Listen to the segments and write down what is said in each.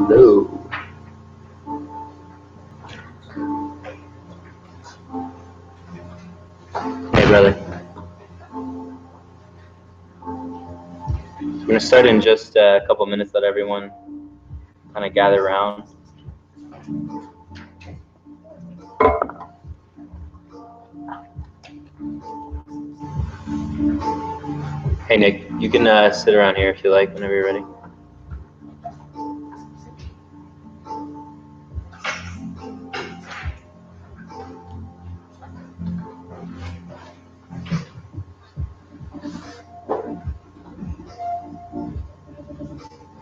Hello. Hey, brother. We're going to start in just a couple minutes. Let everyone kind of gather around. Hey, Nick, you can sit around here if you like, whenever you're ready.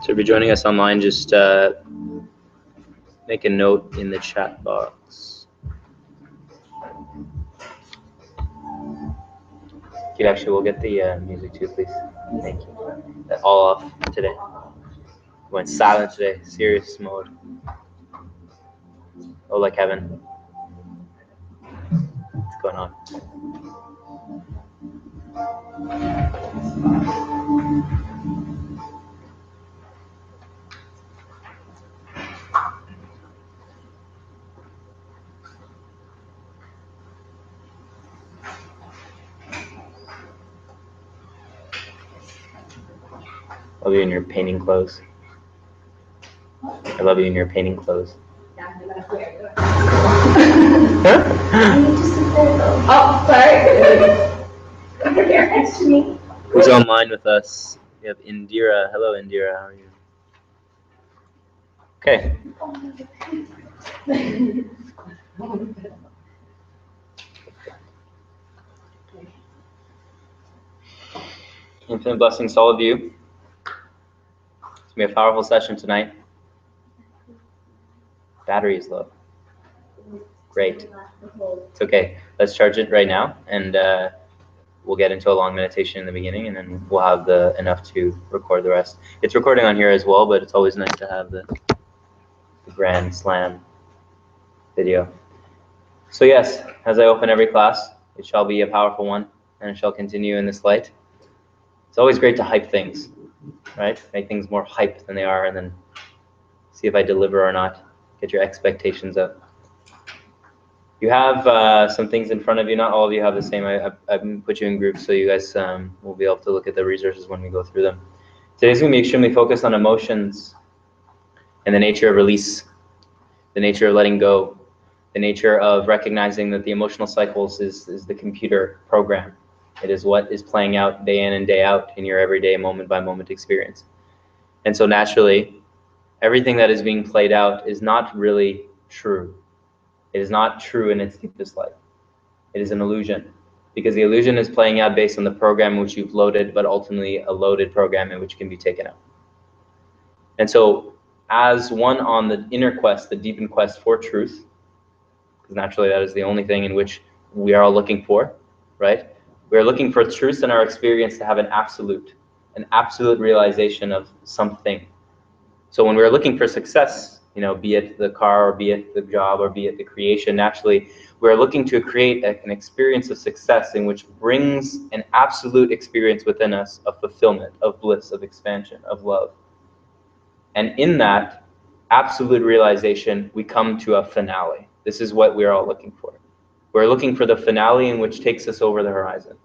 So if you're joining us online, just make a note in the chat box. Kid, actually, we'll get the music too, please. Thank you. That's all off today. Went silent today, serious mode. Oh, like Kevin. What's going on? Love you in your painting clothes. I love you in your painting clothes. Oh, sorry. Come here next to me. Who's online with us? We have Indira. Hello, Indira. How are you? Okay. Infinite blessings to all of you. It's going to be a powerful session tonight. Battery is low. Great. It's okay. Let's charge it right now, and we'll get into a long meditation in the beginning, and then we'll have enough to record the rest. It's recording on here as well, but it's always nice to have the Grand Slam video. So yes, as I open every class, it shall be a powerful one, and it shall continue in this light. It's always great to hype things, right? Make things more hype than they are, and then see if I deliver or not. Get your expectations up. You have some things in front of you. Not all of you have the same. I've put you in groups so you guys will be able to look at the resources when we go through them. Today's going to be extremely focused on emotions and the nature of release, the nature of letting go, the nature of recognizing that the emotional cycles is the computer program. It is what is playing out day in and day out in your everyday moment-by-moment experience. And so naturally, everything that is being played out is not really true. It is not true in its deepest light. It is an illusion, because the illusion is playing out based on the program which you've loaded, but ultimately a loaded program in which can be taken out. And so as one on the inner quest, the deepened quest for truth, because naturally that is the only thing in which we are all looking for, right? We are looking for truth in our experience to have an absolute realization of something. So when we're looking for success, be it the car, or be it the job, or be it the creation, naturally, we're looking to create an experience of success in which brings an absolute experience within us of fulfillment, of bliss, of expansion, of love. And in that absolute realization, we come to a finale. This is what we're all looking for. We're looking for the finale in which takes us over the horizon,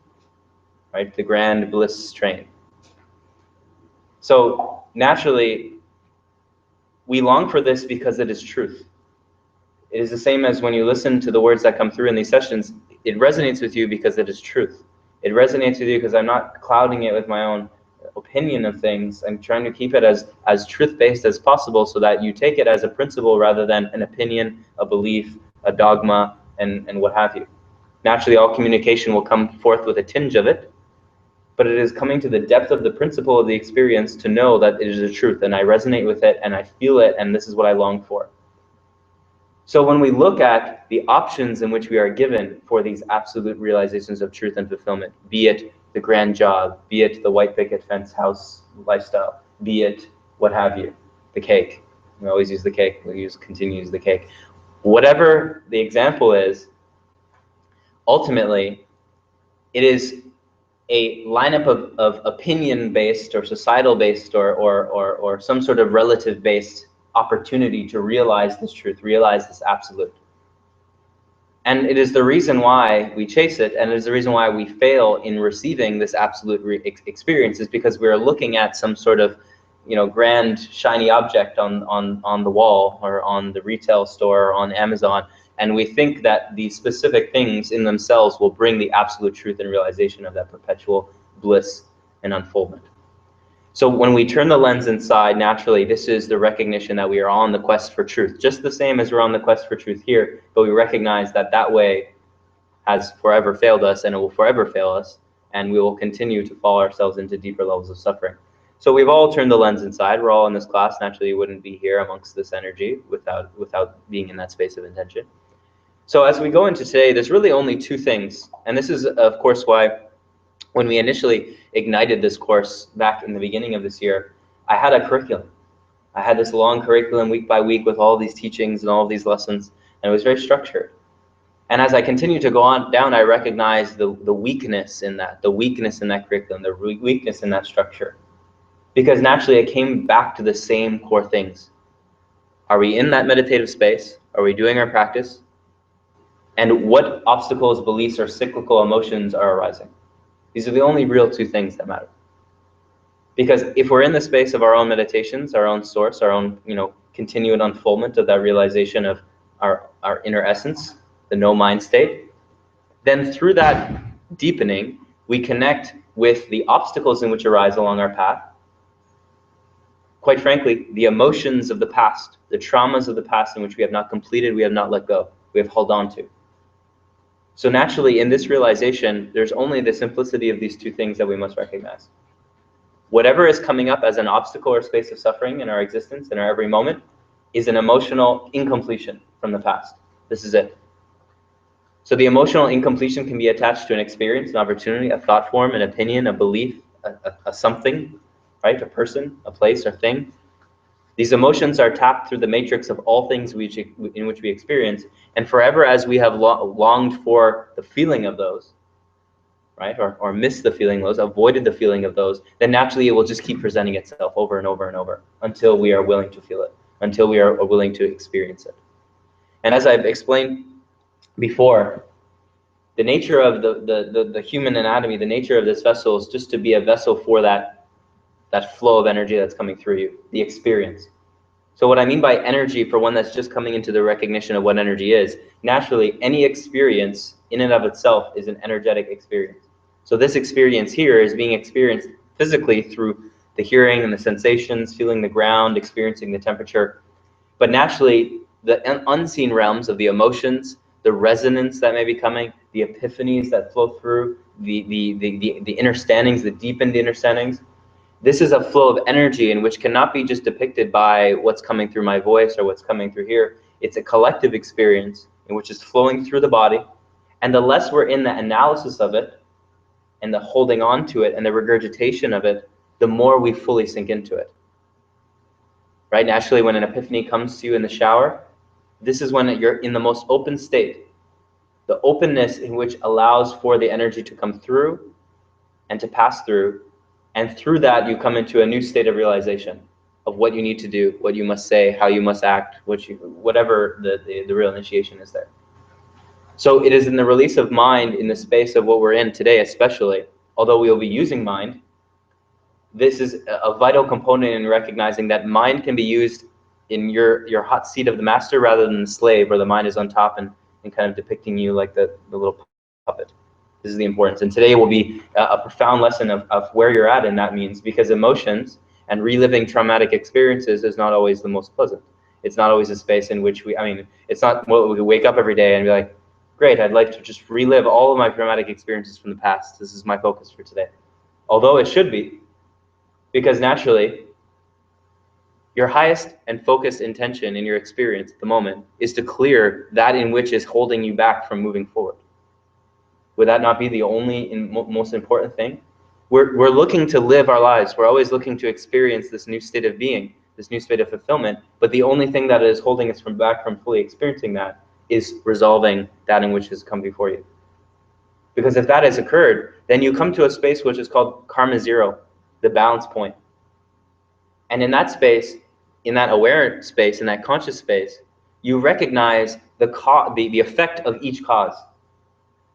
right? The grand bliss train. So naturally, we long for this because it is truth. It is the same as when you listen to the words that come through in these sessions, it resonates with you because it is truth. It resonates with you because I'm not clouding it with my own opinion of things. I'm trying to keep it as truth-based as possible so that you take it as a principle rather than an opinion, a belief, a dogma, and what have you. Naturally, all communication will come forth with a tinge of it, but it is coming to the depth of the principle of the experience to know that it is a truth, and I resonate with it, and I feel it, and this is what I long for. So when we look at the options in which we are given for these absolute realizations of truth and fulfillment, be it the grand job, be it the white picket fence house lifestyle, be it what have you, the cake. We always use the cake. We continue to use the cake. Whatever the example is, ultimately, it is a lineup of opinion-based or societal-based or some sort of relative-based opportunity to realize this truth, realize this absolute. And it is the reason why we chase it, and it is the reason why we fail in receiving this absolute experience, is because we are looking at some sort of, grand shiny object on the wall or on the retail store or on Amazon, and we think that these specific things in themselves will bring the absolute truth and realization of that perpetual bliss and unfoldment. So when we turn the lens inside, naturally, this is the recognition that we are on the quest for truth, just the same as we're on the quest for truth here, but we recognize that that way has forever failed us, and it will forever fail us, and we will continue to fall ourselves into deeper levels of suffering. So we've all turned the lens inside. We're all in this class. Naturally, you wouldn't be here amongst this energy without being in that space of intention. So as we go into today, there's really only two things, and this is, of course, why when we initially ignited this course back in the beginning of this year, I had a curriculum. I had this long curriculum week by week with all these teachings and all these lessons, and it was very structured. And as I continued to go on down, I recognized the weakness in that, curriculum, the weakness in that structure. Because naturally, it came back to the same core things. Are we in that meditative space? Are we doing our practice? And what obstacles, beliefs, or cyclical emotions are arising? These are the only real two things that matter. Because if we're in the space of our own meditations, our own source, our own, continued unfoldment of that realization of our inner essence, the no mind state, then through that deepening, we connect with the obstacles in which arise along our path. Quite frankly, the emotions of the past, the traumas of the past in which we have not completed, we have not let go, we have held on to. So naturally, in this realization, there's only the simplicity of these two things that we must recognize. Whatever is coming up as an obstacle or space of suffering in our existence, in our every moment, is an emotional incompletion from the past. This is it. So the emotional incompletion can be attached to an experience, an opportunity, a thought form, an opinion, a belief, a something, right? A person, a place, or thing. These emotions are tapped through the matrix of all things in which we experience, and forever as we have longed for the feeling of those, right, or missed the feeling of those, avoided the feeling of those, then naturally it will just keep presenting itself over and over and over until we are willing to feel it, until we are willing to experience it. And as I've explained before, the nature of the human anatomy, the nature of this vessel is just to be a vessel for that flow of energy that's coming through you, the experience. So what I mean by energy, for one that's just coming into the recognition of what energy is, naturally, any experience in and of itself is an energetic experience. So this experience here is being experienced physically through the hearing and the sensations, feeling the ground, experiencing the temperature. But naturally, the unseen realms of the emotions, the resonance that may be coming, the epiphanies that flow through, the understandings, the deepened understandings, this is a flow of energy in which cannot be just depicted by what's coming through my voice or what's coming through here. It's a collective experience in which is flowing through the body. And the less we're in the analysis of it and the holding on to it and the regurgitation of it, the more we fully sink into it. Right? Naturally, when an epiphany comes to you in the shower, this is when you're in the most open state. The openness in which allows for the energy to come through and to pass through. And through that, you come into a new state of realization of what you need to do, what you must say, how you must act, whatever the real initiation is there. So it is in the release of mind in the space of what we're in today, especially, although we will be using mind, this is a vital component in recognizing that mind can be used in your hot seat of the master rather than the slave, where the mind is on top and kind of depicting you like the little puppet. This is the importance. And today will be a profound lesson of where you're at in that means, because emotions and reliving traumatic experiences is not always the most pleasant. It's not always a space in which it's not what we wake up every day and be like, great, I'd like to just relive all of my traumatic experiences from the past. This is my focus for today. Although it should be, because naturally, your highest and focused intention in your experience at the moment is to clear that in which is holding you back from moving forward. Would that not be the only and most important thing? We're looking to live our lives. We're always looking to experience this new state of being, this new state of fulfillment. But the only thing that is holding us back from fully experiencing that is resolving that in which has come before you. Because if that has occurred, then you come to a space which is called karma zero, the balance point. And in that space, in that aware space, in that conscious space, you recognize the effect of each cause.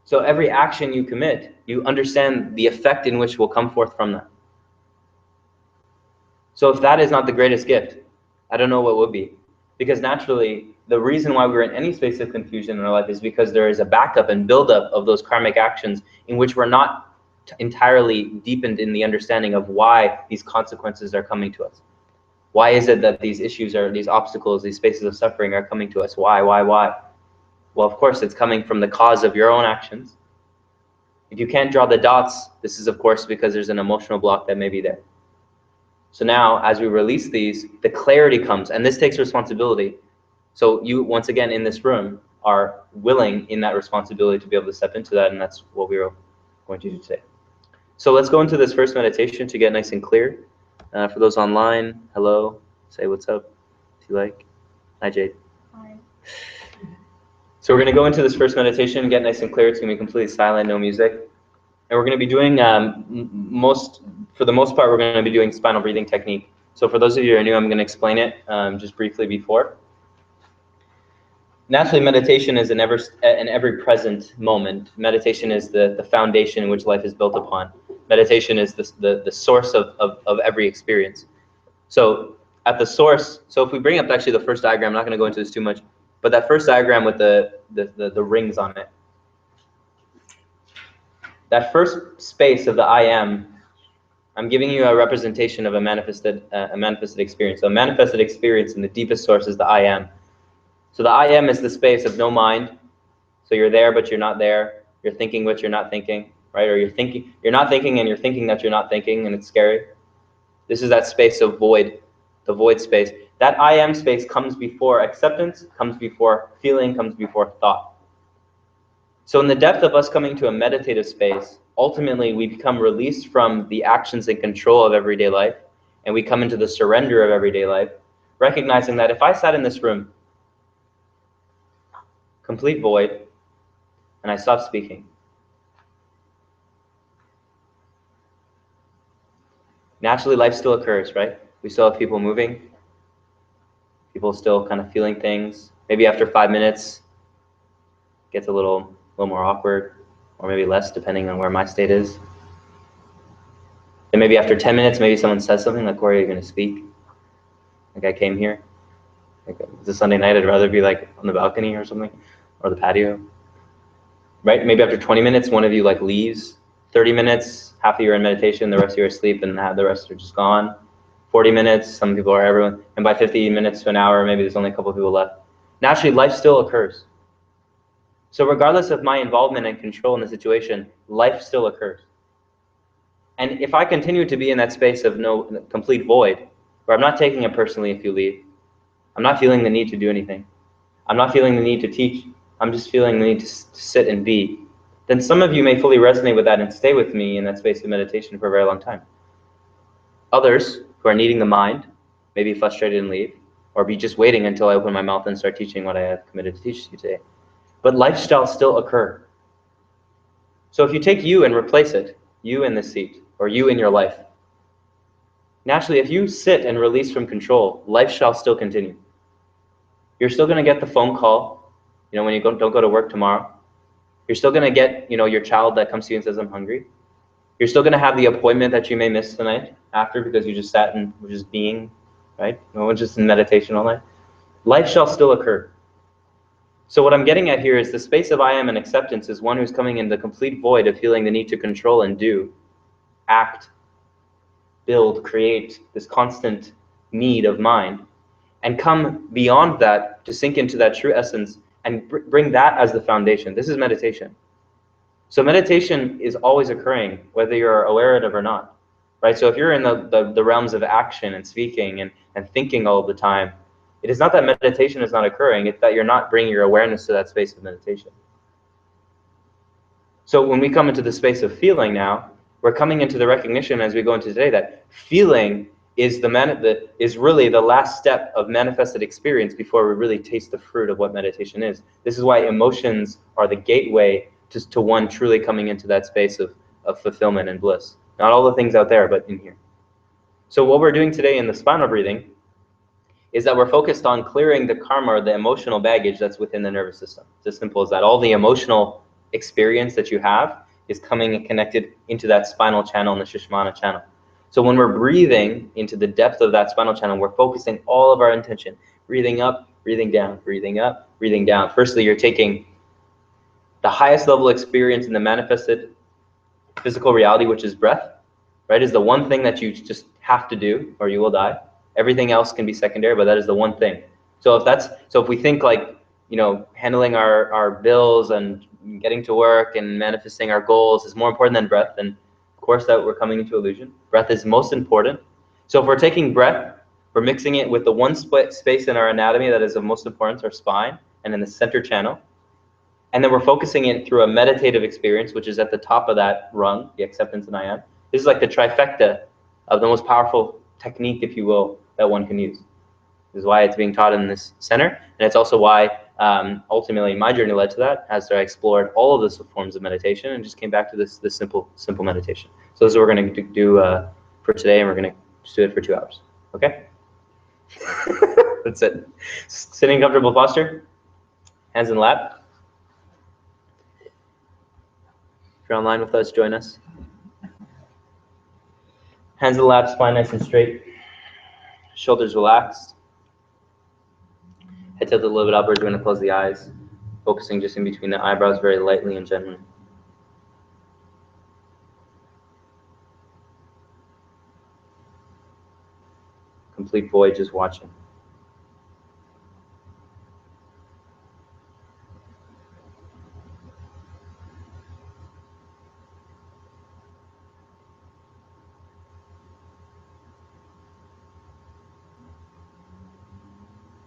So every action you commit, you understand the effect in which will come forth from that. So if that is not the greatest gift, I don't know what would be. Because naturally, the reason why we're in any space of confusion in our life is because there is a backup and buildup of those karmic actions in which we're not entirely deepened in the understanding of why these consequences are coming to us. Why is it that these issues or these obstacles, these spaces of suffering are coming to us? Why? Well, of course, it's coming from the cause of your own actions. If you can't draw the dots, this is, of course, because there's an emotional block that may be there. So now, as we release these, the clarity comes, and this takes responsibility. So you, once again, in this room, are willing in that responsibility to be able to step into that, and that's what we're going to do today. So let's go into this first meditation to get nice and clear. For those online, hello, say what's up, if you like. Hi, Jade. Hi. So we're going to go into this first meditation, get nice and clear. It's going to be completely silent, no music. And we're going to be doing, for the most part, we're going to be doing spinal breathing technique. So for those of you who are new, I'm going to explain it just briefly before. Naturally, meditation is in every present moment. Meditation is the foundation in which life is built upon. Meditation is the source of every experience. So at the source, so if we bring up actually the first diagram, I'm not going to go into this too much, but that first diagram with the rings on it, that first space of the I am, I'm giving you a representation of a manifested experience. So a manifested experience in the deepest source is the I am. So the I am is the space of no mind. So you're there, but you're not there. You're thinking, but you're not thinking, right? Or you're not thinking, and you're thinking that you're not thinking, and it's scary. This is that space of void, the void space. That I am space comes before acceptance, comes before feeling, comes before thought. So in the depth of us coming to a meditative space, ultimately we become released from the actions and control of everyday life, and we come into the surrender of everyday life, recognizing that if I sat in this room, complete void, and I stopped speaking, naturally life still occurs, right? We still have people moving, people still kind of feeling things. Maybe after 5 minutes, it gets a little more awkward, or maybe less, depending on where my state is. Then maybe after 10 minutes, maybe someone says something like, Corey, are you going to speak? Like, I came here. Like, it's a Sunday night, I'd rather be like on the balcony or something, or the patio. Right? Maybe after 20 minutes, one of you like leaves. 30 minutes, half of you are in meditation, the rest of you are asleep, and the rest are just gone. 40 minutes, some people are everyone. And by 50 minutes to an hour, maybe there's only a couple of people left. Naturally, life still occurs. So regardless of my involvement and control in the situation, life still occurs. And if I continue to be in that space of no complete void, where I'm not taking it personally if you leave, I'm not feeling the need to do anything, I'm not feeling the need to teach, I'm just feeling the need to sit and be, then some of you may fully resonate with that and stay with me in that space of meditation for a very long time. Others who are needing the mind may be frustrated and leave, or be just waiting until I open my mouth and start teaching what I have committed to teach you today. But lifestyles still occur. So if you take you and replace it, you in the seat, or you in your life, naturally, if you sit and release from control, life shall still continue. You're still going to get the phone call, when you don't go to work tomorrow. You're still going to get, your child that comes to you and says, I'm hungry. You're still going to have the appointment that you may miss tonight after because you just sat and were just being, right? No one's just in meditation all night. Life shall still occur. So what I'm getting at here is the space of I am and acceptance is one who's coming in the complete void of feeling the need to control and do, act, build, create, this constant need of mind, and come beyond that to sink into that true essence and bring that as the foundation. This is meditation. So meditation is always occurring, whether you're aware of it or not, right? So if you're in the realms of action and speaking and thinking all the time, it is not that meditation is not occurring, it's that you're not bringing your awareness to that space of meditation. So when we come into the space of feeling now, we're coming into the recognition as we go into today that feeling is really the last step of manifested experience before we really taste the fruit of what meditation is. This is why emotions are the gateway to one truly coming into that space of fulfillment and bliss. Not all the things out there, but in here. So what we're doing today in the spinal breathing is that we're focused on clearing the karma or the emotional baggage that's within the nervous system. It's as simple as that. All the emotional experience that you have is coming and connected into that spinal channel and the Sushumna channel. So when we're breathing into the depth of that spinal channel, we're focusing all of our intention, breathing up, breathing down, breathing up, breathing down. Firstly, you're taking the highest level experience in the manifested physical reality, which is breath, right? Is the one thing that you just have to do or you will die. Everything else can be secondary, but that is the one thing. So if we think like, handling our bills and getting to work and manifesting our goals is more important than breath, then of course that we're coming into illusion. Breath is most important. So if we're taking breath, we're mixing it with the one space in our anatomy that is of most importance, our spine, and in the center channel. And then we're focusing it through a meditative experience, which is at the top of that rung, the acceptance and I am. This is like the trifecta of the most powerful technique, if you will, that one can use. This is why it's being taught in this center. And it's also why ultimately my journey led to that, as I explored all of the forms of meditation and just came back to this simple meditation. So this is what we're going to do for today, and we're going to just do it for 2 hours. Okay? That's it. Sitting in comfortable posture, hands in lap. If you're online with us, join us. Hands in the lap, spine nice and straight. Shoulders relaxed. Head tilted a little bit upwards. We're going to close the eyes, focusing just in between the eyebrows very lightly and gently. Complete void, just watching.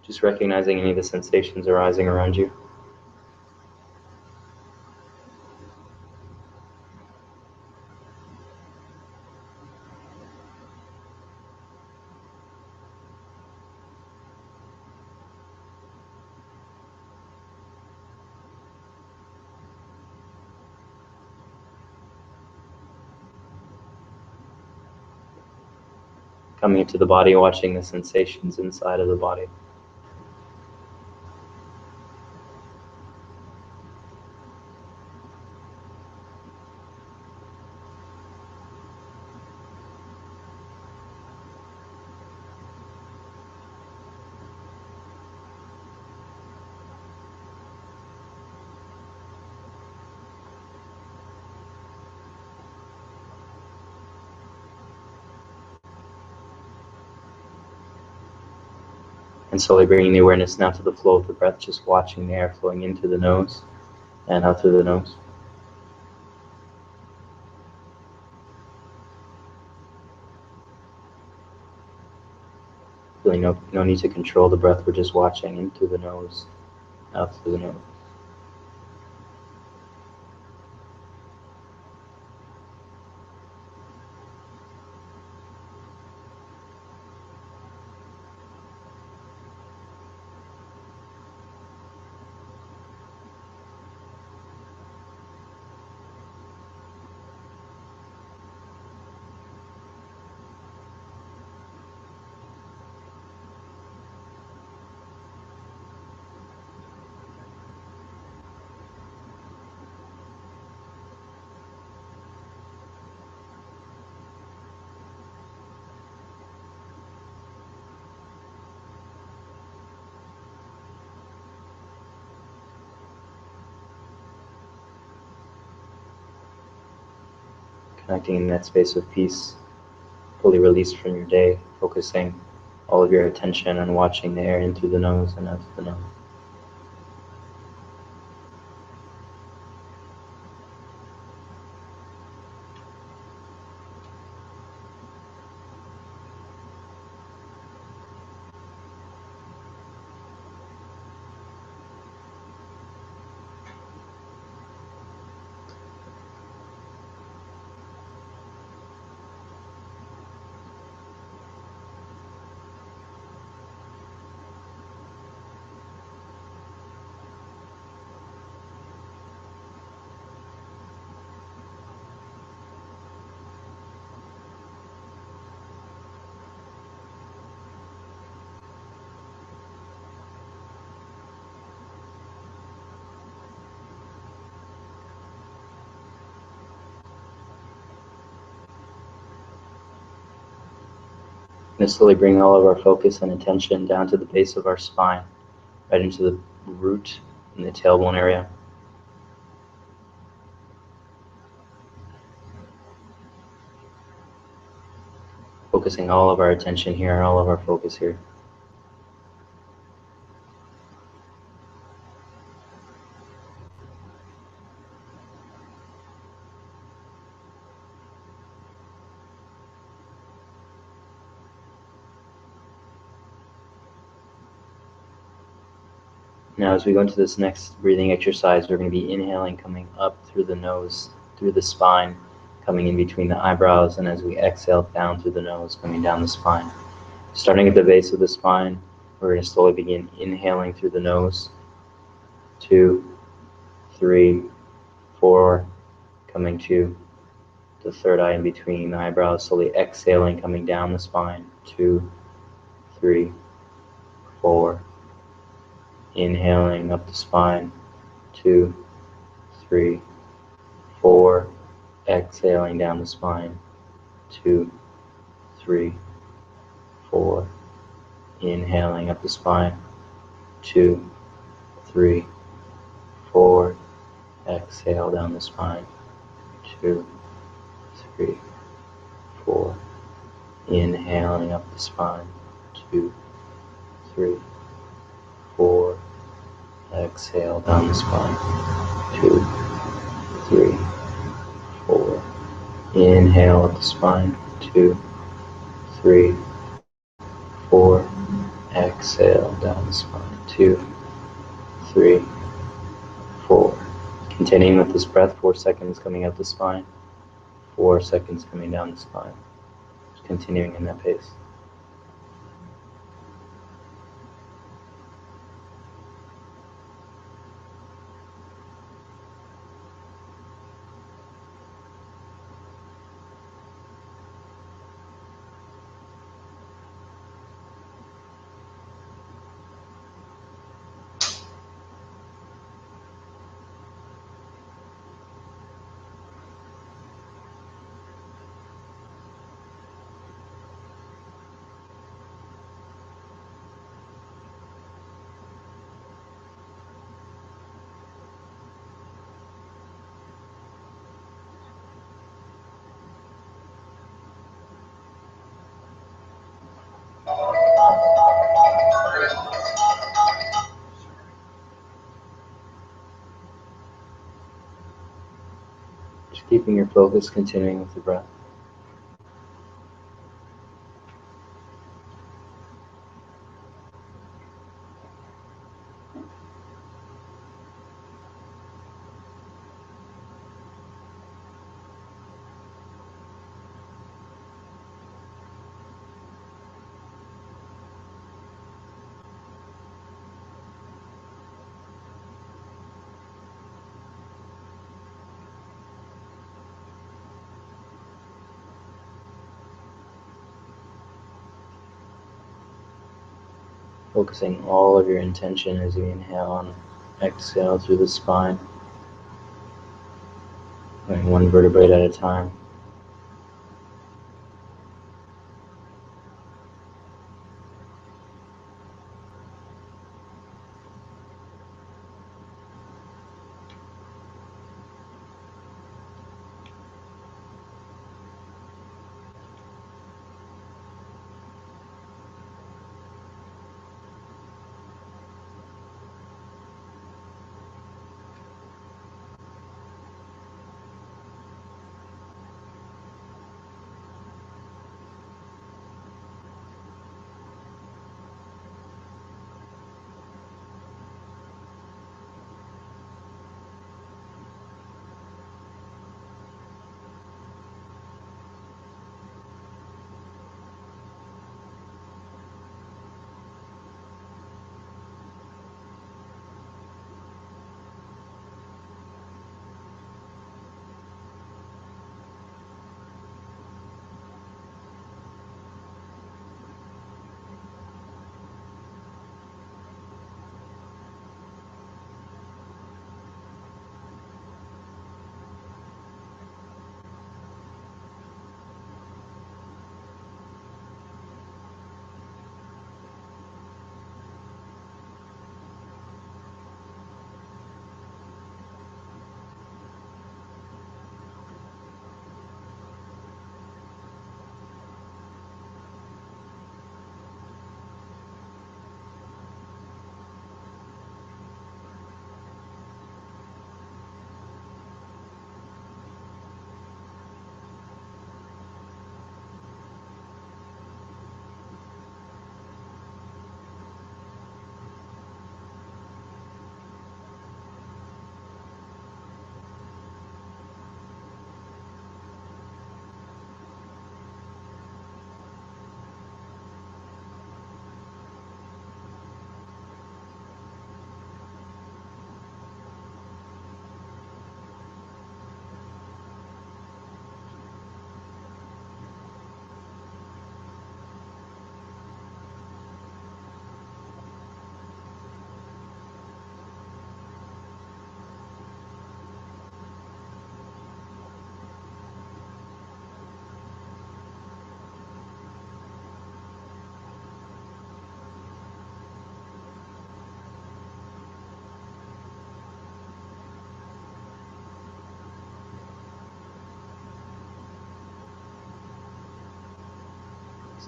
Just recognizing any of the sensations arising around you. Coming into the body, watching the sensations inside of the body. And slowly bringing the awareness now to the flow of the breath, just watching the air flowing into the nose and out through the nose. Feeling no need to control the breath, we're just watching in through the nose, out through the nose. Connecting in that space of peace, fully released from your day, focusing all of your attention on watching the air in through the nose and out through the nose. going to slowly bring all of our focus and attention down to the base of our spine, right into the root in the tailbone area. Focusing all of our attention here, all of our focus here. Now as we go into this next breathing exercise, we're going to be inhaling, coming up through the nose, through the spine, coming in between the eyebrows, and as we exhale down through the nose, coming down the spine. Starting at the base of the spine, we're going to slowly begin inhaling through the nose. 2, 3, 4, coming to the third eye in between the eyebrows, slowly exhaling, coming down the spine. 2, 3, 4. Inhaling up the spine. 2, 3, 4. Exhaling down the spine. 2, 3, 4. Inhaling up the spine. 2, 3, 4. Exhale down the spine. 2, 3, 4. Inhaling up the spine. 2, 3, 4. Exhale down the spine. 2, 3, 4. Inhale up the spine. 2, 3, 4. Exhale down the spine. 2, 3, 4. Continuing with this breath, 4 seconds coming up the spine, 4 seconds coming down the spine. Just continuing in that pace. Just keeping your focus, continuing with the breath. Focusing all of your intention as you inhale and exhale through the spine, going one vertebrae at a time.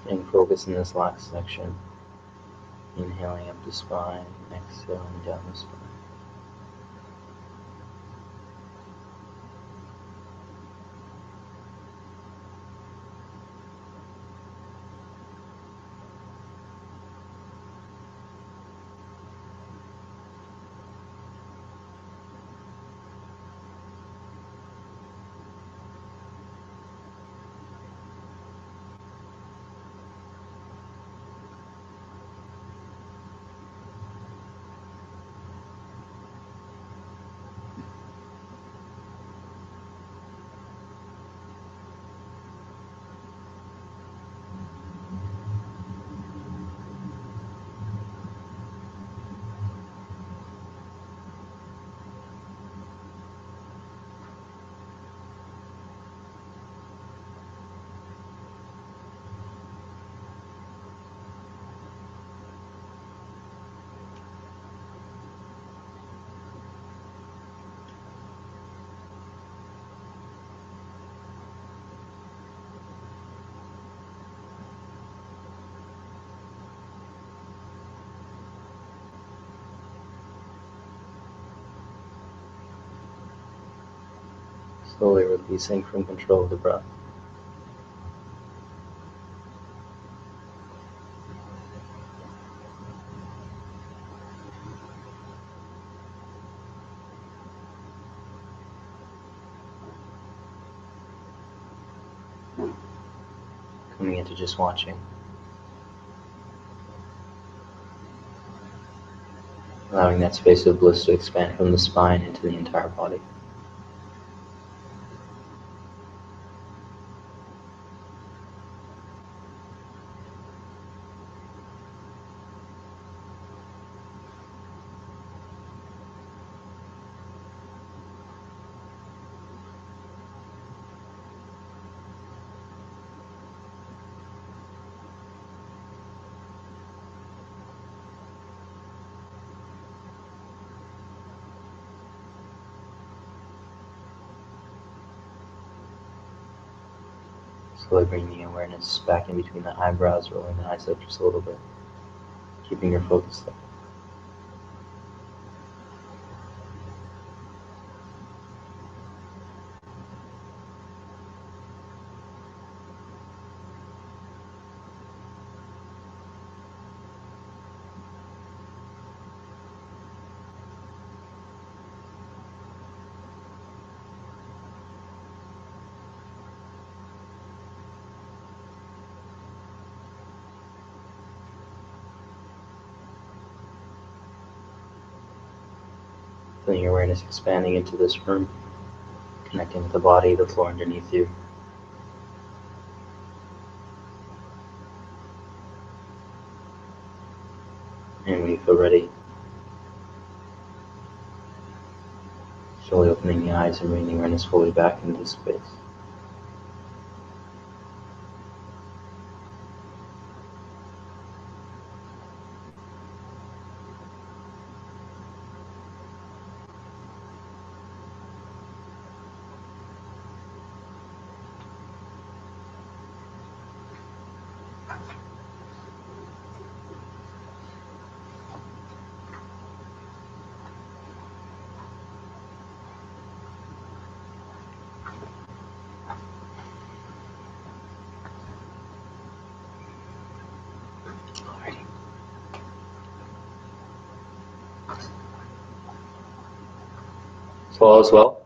Staying focused in this last section. Inhaling up the spine, exhaling down the spine. Slowly releasing from control of the breath. Coming into just watching. Allowing that space of bliss to expand from the spine into the entire body. Slowly bringing the awareness back in between the eyebrows, rolling the eyes up just a little bit, keeping your focus there. Feeling your awareness expanding into this room, connecting with the body, the floor underneath you. And when you feel ready, slowly opening the eyes and bringing the awareness fully back into this space. Alrighty. So all is well.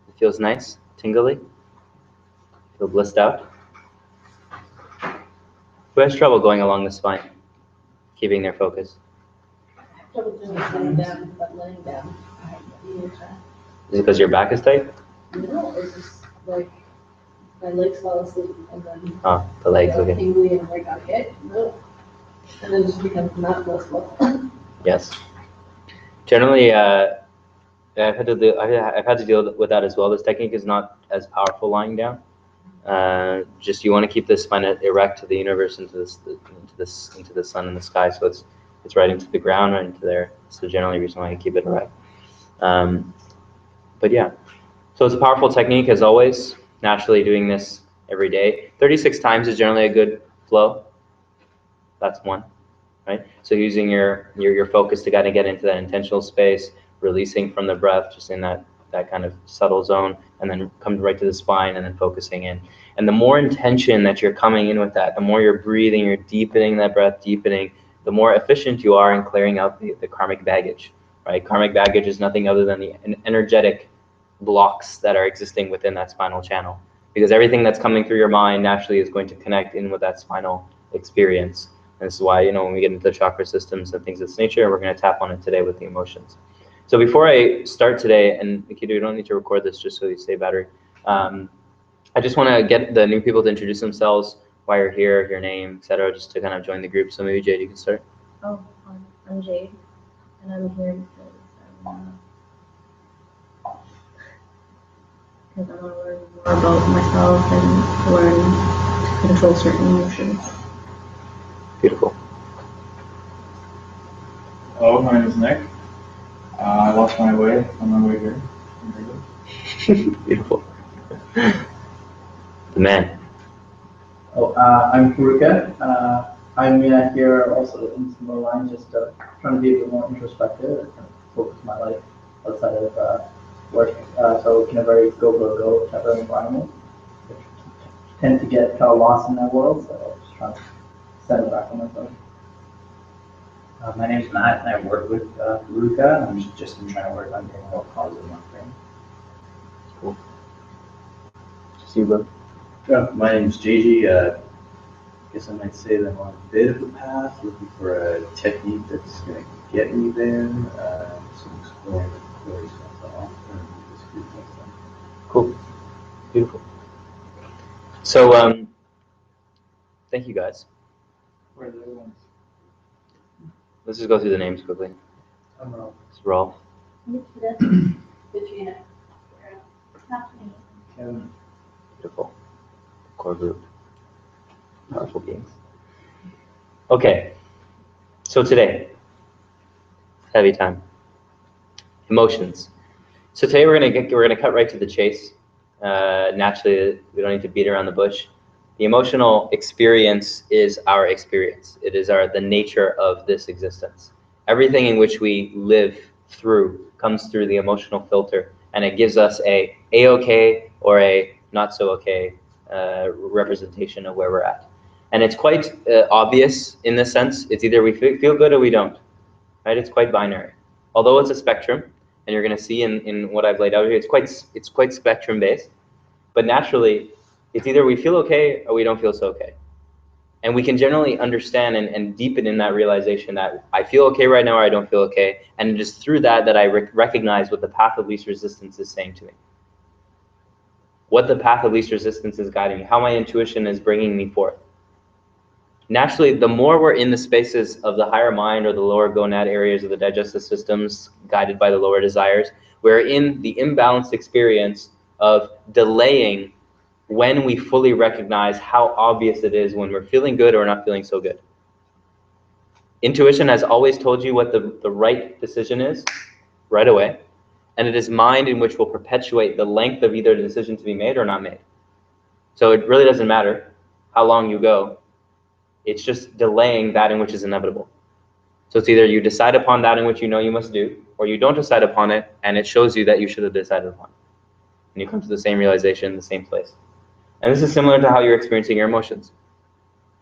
It feels nice, tingly. Feel blissed out. Who has trouble going along the spine, keeping their focus? Trouble doing sitting down, but laying down. I have either time. Is it because your back is tight? No, it's just like my legs fall asleep and then Oh, the legs, they're okay. tingly and like, okay, no. And then it just becomes not blissful. Yes. Generally, I've had to deal with that as well. This technique is not as powerful lying down. Just you want to keep the spine erect to the universe, into the sun and the sky, so it's right into the ground, right into there. So generally, the reason why I keep it erect. But yeah, so it's a powerful technique as always. Naturally, doing this every day, 36 times is generally a good flow. That's one, right? So using your focus to kind of get into that intentional space, releasing from the breath, just in that kind of subtle zone, and then come right to the spine and then focusing in. And the more intention that you're coming in with that, the more you're breathing, you're deepening that breath, deepening, the more efficient you are in clearing out the karmic baggage, right? Karmic baggage is nothing other than the energetic blocks that are existing within that spinal channel. Because everything that's coming through your mind naturally is going to connect in with that spinal experience. And this is why, when we get into the chakra systems and things of this nature, we're going to tap on it today with the emotions. So before I start today, and Nikita, you don't need to record this just so you save battery. I just want to get the new people to introduce themselves, why you're here, your name, etc., just to kind of join the group. So maybe Jade, you can start. Oh, I'm Jade, and I'm here because I want to learn more about myself and learn to control certain emotions. Beautiful. Hello, my name is Nick. I lost my way on my way here. Beautiful. The man. Oh, I'm Haruka. I'm here also in similar lines, just trying to be a bit more introspective and focus my life outside of work. So in a very go type of environment. I tend to get kind of lost in that world, so I'm just trying to settle back on myself. My name's Matt, and I work with Haruka. I'm just been trying to work on getting more positive marketing. Cool. See you, bro. Yeah, my name's JG. I guess I might say that I'm on a bit of a path, looking for a technique that's going to get me there. So I'm exploring the course myself. Cool. Beautiful. So, thank you guys. Where are the other ones? Let's just go through the names quickly. I'm Ralph. It's Rolf. Katrina. Kevin. Beautiful. Core group. Powerful beings. Okay. So today, heavy time. Emotions. So today we're gonna cut right to the chase. Naturally, we don't need to beat around the bush. The emotional experience is our experience. It is the nature of this existence. Everything in which we live through comes through the emotional filter, and it gives us a A-okay or a not so okay representation of where we're at. And it's quite obvious in this sense. It's either we feel good or we don't, right? It's quite binary. Although it's a spectrum, and you're going to see in what I've laid out here, it's quite spectrum based. But naturally, it's either we feel okay or we don't feel so okay. And we can generally understand and deepen in that realization that I feel okay right now or I don't feel okay. And it is through that I recognize what the path of least resistance is saying to me. What the path of least resistance is guiding me, how my intuition is bringing me forth. Naturally, the more we're in the spaces of the higher mind or the lower gonad areas of the digestive systems guided by the lower desires, we're in the imbalanced experience of delaying when we fully recognize how obvious it is when we're feeling good or not feeling so good. Intuition has always told you what the right decision is right away, and it is mind in which will perpetuate the length of either the decision to be made or not made. So it really doesn't matter how long you go. It's just delaying that in which is inevitable. So it's either you decide upon that in which you know you must do, or you don't decide upon it, and it shows you that you should have decided upon it. And you come to the same realization, the same place. And this is similar to how you're experiencing your emotions.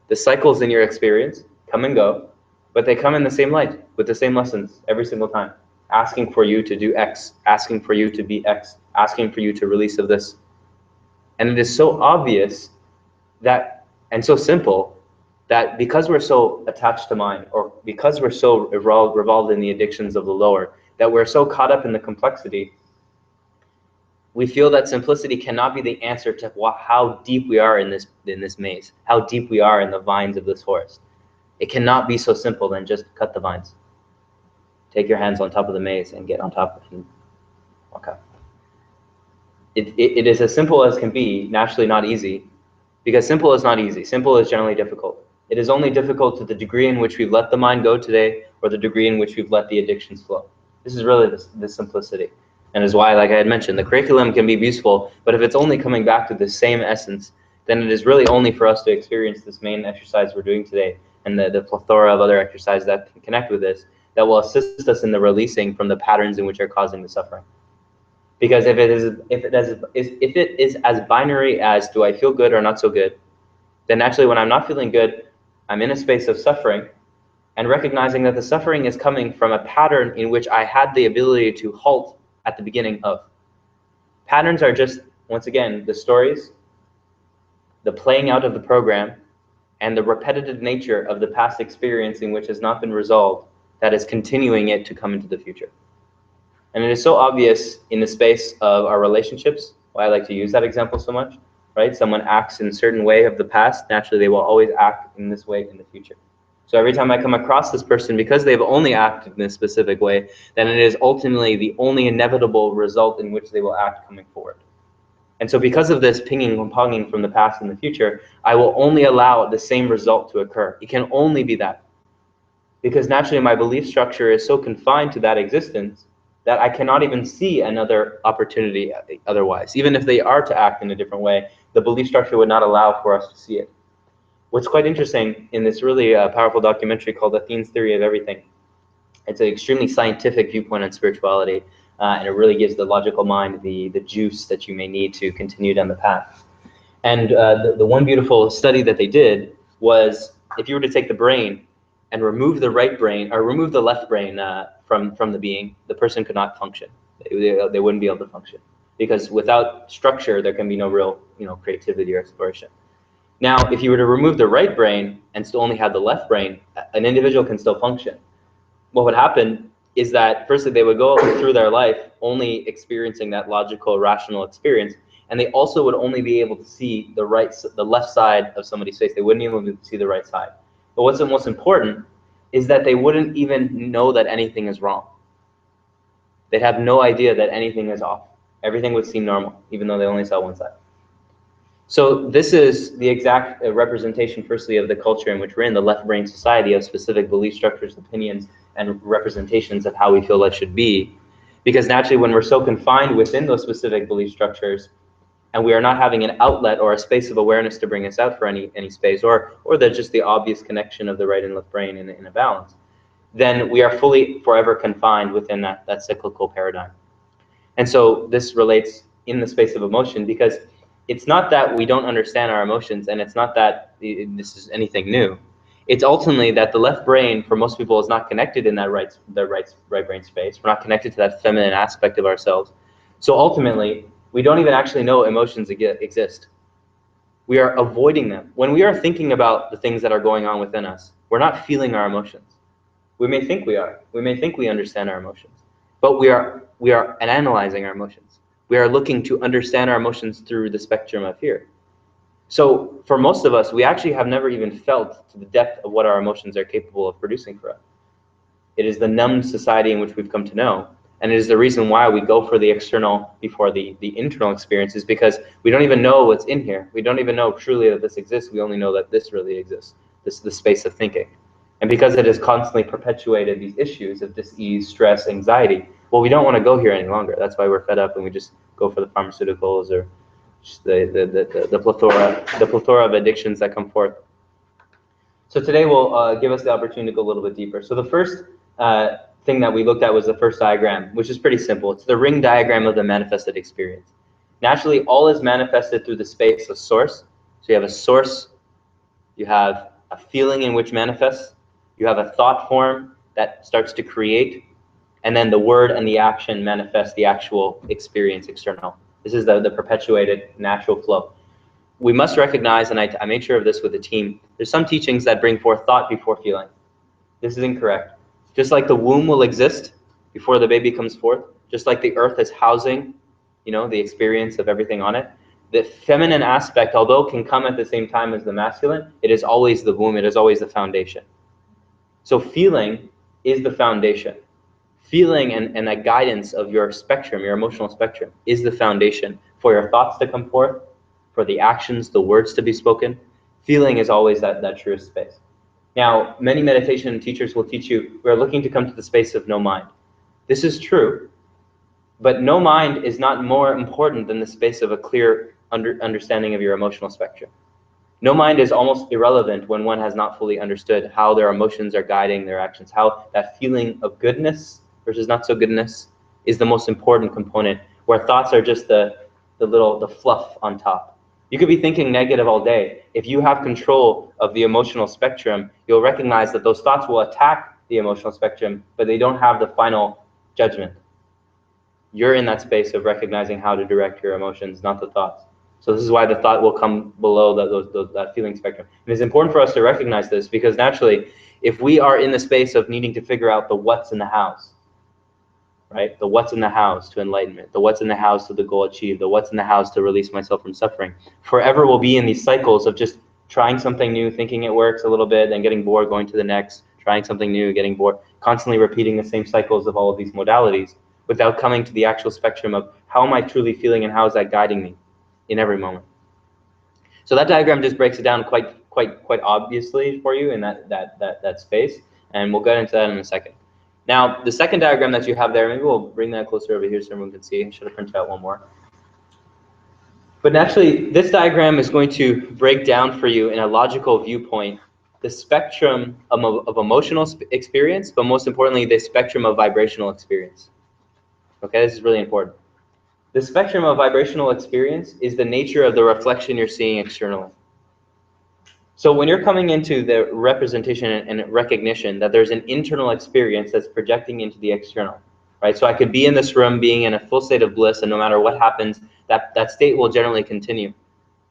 The cycles in your experience come and go, but they come in the same light, with the same lessons every single time. Asking for you to do X, asking for you to be X, asking for you to release of this. And it is so obvious that, and so simple, that because we're so attached to mind, or because we're so revolved in the addictions of the lower, that we're so caught up in the complexity, we feel that simplicity cannot be the answer to how deep we are in this maze, how deep we are in the vines of this forest. It cannot be so simple than just cut the vines. Take your hands on top of the maze and get on top and walk up. It is as simple as can be, naturally not easy, because simple is not easy. Simple is generally difficult. It is only difficult to the degree in which we've let the mind go today, or the degree in which we've let the addictions flow. This is really the simplicity. And is why, like I had mentioned, the curriculum can be useful, but if it's only coming back to the same essence, then it is really only for us to experience this main exercise we're doing today and the plethora of other exercises that can connect with this, that will assist us in the releasing from the patterns in which are causing the suffering. Because if it is as binary as do I feel good or not so good, then actually when I'm not feeling good, I'm in a space of suffering, and recognizing that the suffering is coming from a pattern in which I had the ability to halt at the beginning of. Patterns are just, once again, the stories, the playing out of the program, and the repetitive nature of the past experience in which has not been resolved that is continuing it to come into the future. And it is so obvious in the space of our relationships, why I like to use that example so much, right? Someone acts in a certain way of the past, naturally they will always act in this way in the future. So every time I come across this person, because they've only acted in this specific way, then it is ultimately the only inevitable result in which they will act coming forward. And so because of this pinging and ponging from the past and the future, I will only allow the same result to occur. It can only be that. Because naturally my belief structure is so confined to that existence that I cannot even see another opportunity otherwise. Even if they are to act in a different way, the belief structure would not allow for us to see it. What's quite interesting in this really powerful documentary called Athene's Theory of Everything, it's an extremely scientific viewpoint on spirituality, and it really gives the logical mind the juice that you may need to continue down the path. And the one beautiful study that they did was, if you were to take the brain and remove the right brain, or remove the left brain from the being, the person could not function. They wouldn't be able to function. Because without structure, there can be no real creativity or exploration. Now, if you were to remove the right brain and still only have the left brain, an individual can still function. What would happen is that, firstly, they would go through their life only experiencing that logical, rational experience, and they also would only be able to see the left side of somebody's face. They wouldn't even be able to see the right side. But what's the most important is that they wouldn't even know that anything is wrong. They'd have no idea that anything is off. Everything would seem normal, even though they only saw one side. So this is the exact representation, firstly, of the culture in which we're in, the left brain society, of specific belief structures, opinions, and representations of how we feel life should be. Because naturally, when we're so confined within those specific belief structures, and we are not having an outlet or a space of awareness to bring us out for any space, or just the obvious connection of the right and left brain in a balance, then we are fully forever confined within that cyclical paradigm. And so this relates in the space of emotion, because it's not that we don't understand our emotions, and it's not that this is anything new. It's ultimately that the left brain, for most people, is not connected in that right brain space. We're not connected to that feminine aspect of ourselves. So ultimately, we don't even actually know emotions exist. We are avoiding them. When we are thinking about the things that are going on within us, we're not feeling our emotions. We may think we are. We may think we understand our emotions, but we are analyzing our emotions. We are looking to understand our emotions through the spectrum of fear. So for most of us, we actually have never even felt to the depth of what our emotions are capable of producing for us. It is the numbed society in which we've come to know. And it is the reason why we go for the external before the internal experiences, because we don't even know what's in here. We don't even know truly that this exists. We only know that this really exists, the space of thinking. And because it has constantly perpetuated these issues of dis-ease, stress, anxiety, well, we don't want to go here any longer. That's why we're fed up and we just go for the pharmaceuticals or just the plethora of addictions that come forth. So today we'll give us the opportunity to go a little bit deeper. So the first thing that we looked at was the first diagram, which is pretty simple. It's the ring diagram of the manifested experience. Naturally, all is manifested through the space of source. So you have a source, you have a feeling in which manifests, you have a thought form that starts to create, and then the word and the action manifest the actual experience external. This is the perpetuated natural flow. We must recognize, and I made sure of this with the team, there's some teachings that bring forth thought before feeling. This is incorrect. Just like the womb will exist before the baby comes forth, just like the earth is housing, the experience of everything on it, the feminine aspect, although can come at the same time as the masculine, it is always the womb, it is always the foundation. So feeling is the foundation. Feeling and that guidance of your spectrum, your emotional spectrum, is the foundation for your thoughts to come forth, for the actions, the words to be spoken. Feeling is always that truest space. Now, many meditation teachers will teach you, we're looking to come to the space of no mind. This is true, but no mind is not more important than the space of a clear understanding of your emotional spectrum. No mind is almost irrelevant when one has not fully understood how their emotions are guiding their actions, how that feeling of goodness versus not so goodness is the most important component, where thoughts are just the fluff on top. You could be thinking negative all day. If you have control of the emotional spectrum, you'll recognize that those thoughts will attack the emotional spectrum, but they don't have the final judgment. You're in that space of recognizing how to direct your emotions, not the thoughts. So this is why the thought will come below that feeling spectrum. And it's important for us to recognize this, because naturally, if we are in the space of needing to figure out the what's in the house, right? The what's in the house to enlightenment, the what's in the house to the goal achieved, the what's in the house to release myself from suffering, forever we'll be in these cycles of just trying something new, thinking it works a little bit, then getting bored, going to the next, trying something new, getting bored, constantly repeating the same cycles of all of these modalities without coming to the actual spectrum of how am I truly feeling and how is that guiding me in every moment. So that diagram just breaks it down quite obviously for you in that space, and we'll get into that in a second. Now, the second diagram that you have there, maybe we'll bring that closer over here so everyone can see. I should have printed out one more. But naturally, this diagram is going to break down for you in a logical viewpoint the spectrum of emotional experience, but most importantly, the spectrum of vibrational experience. Okay, this is really important. The spectrum of vibrational experience is the nature of the reflection you're seeing externally. So when you're coming into the representation and recognition that there's an internal experience that's projecting into the external, right? So I could be in this room being in a full state of bliss, and no matter what happens, that state will generally continue.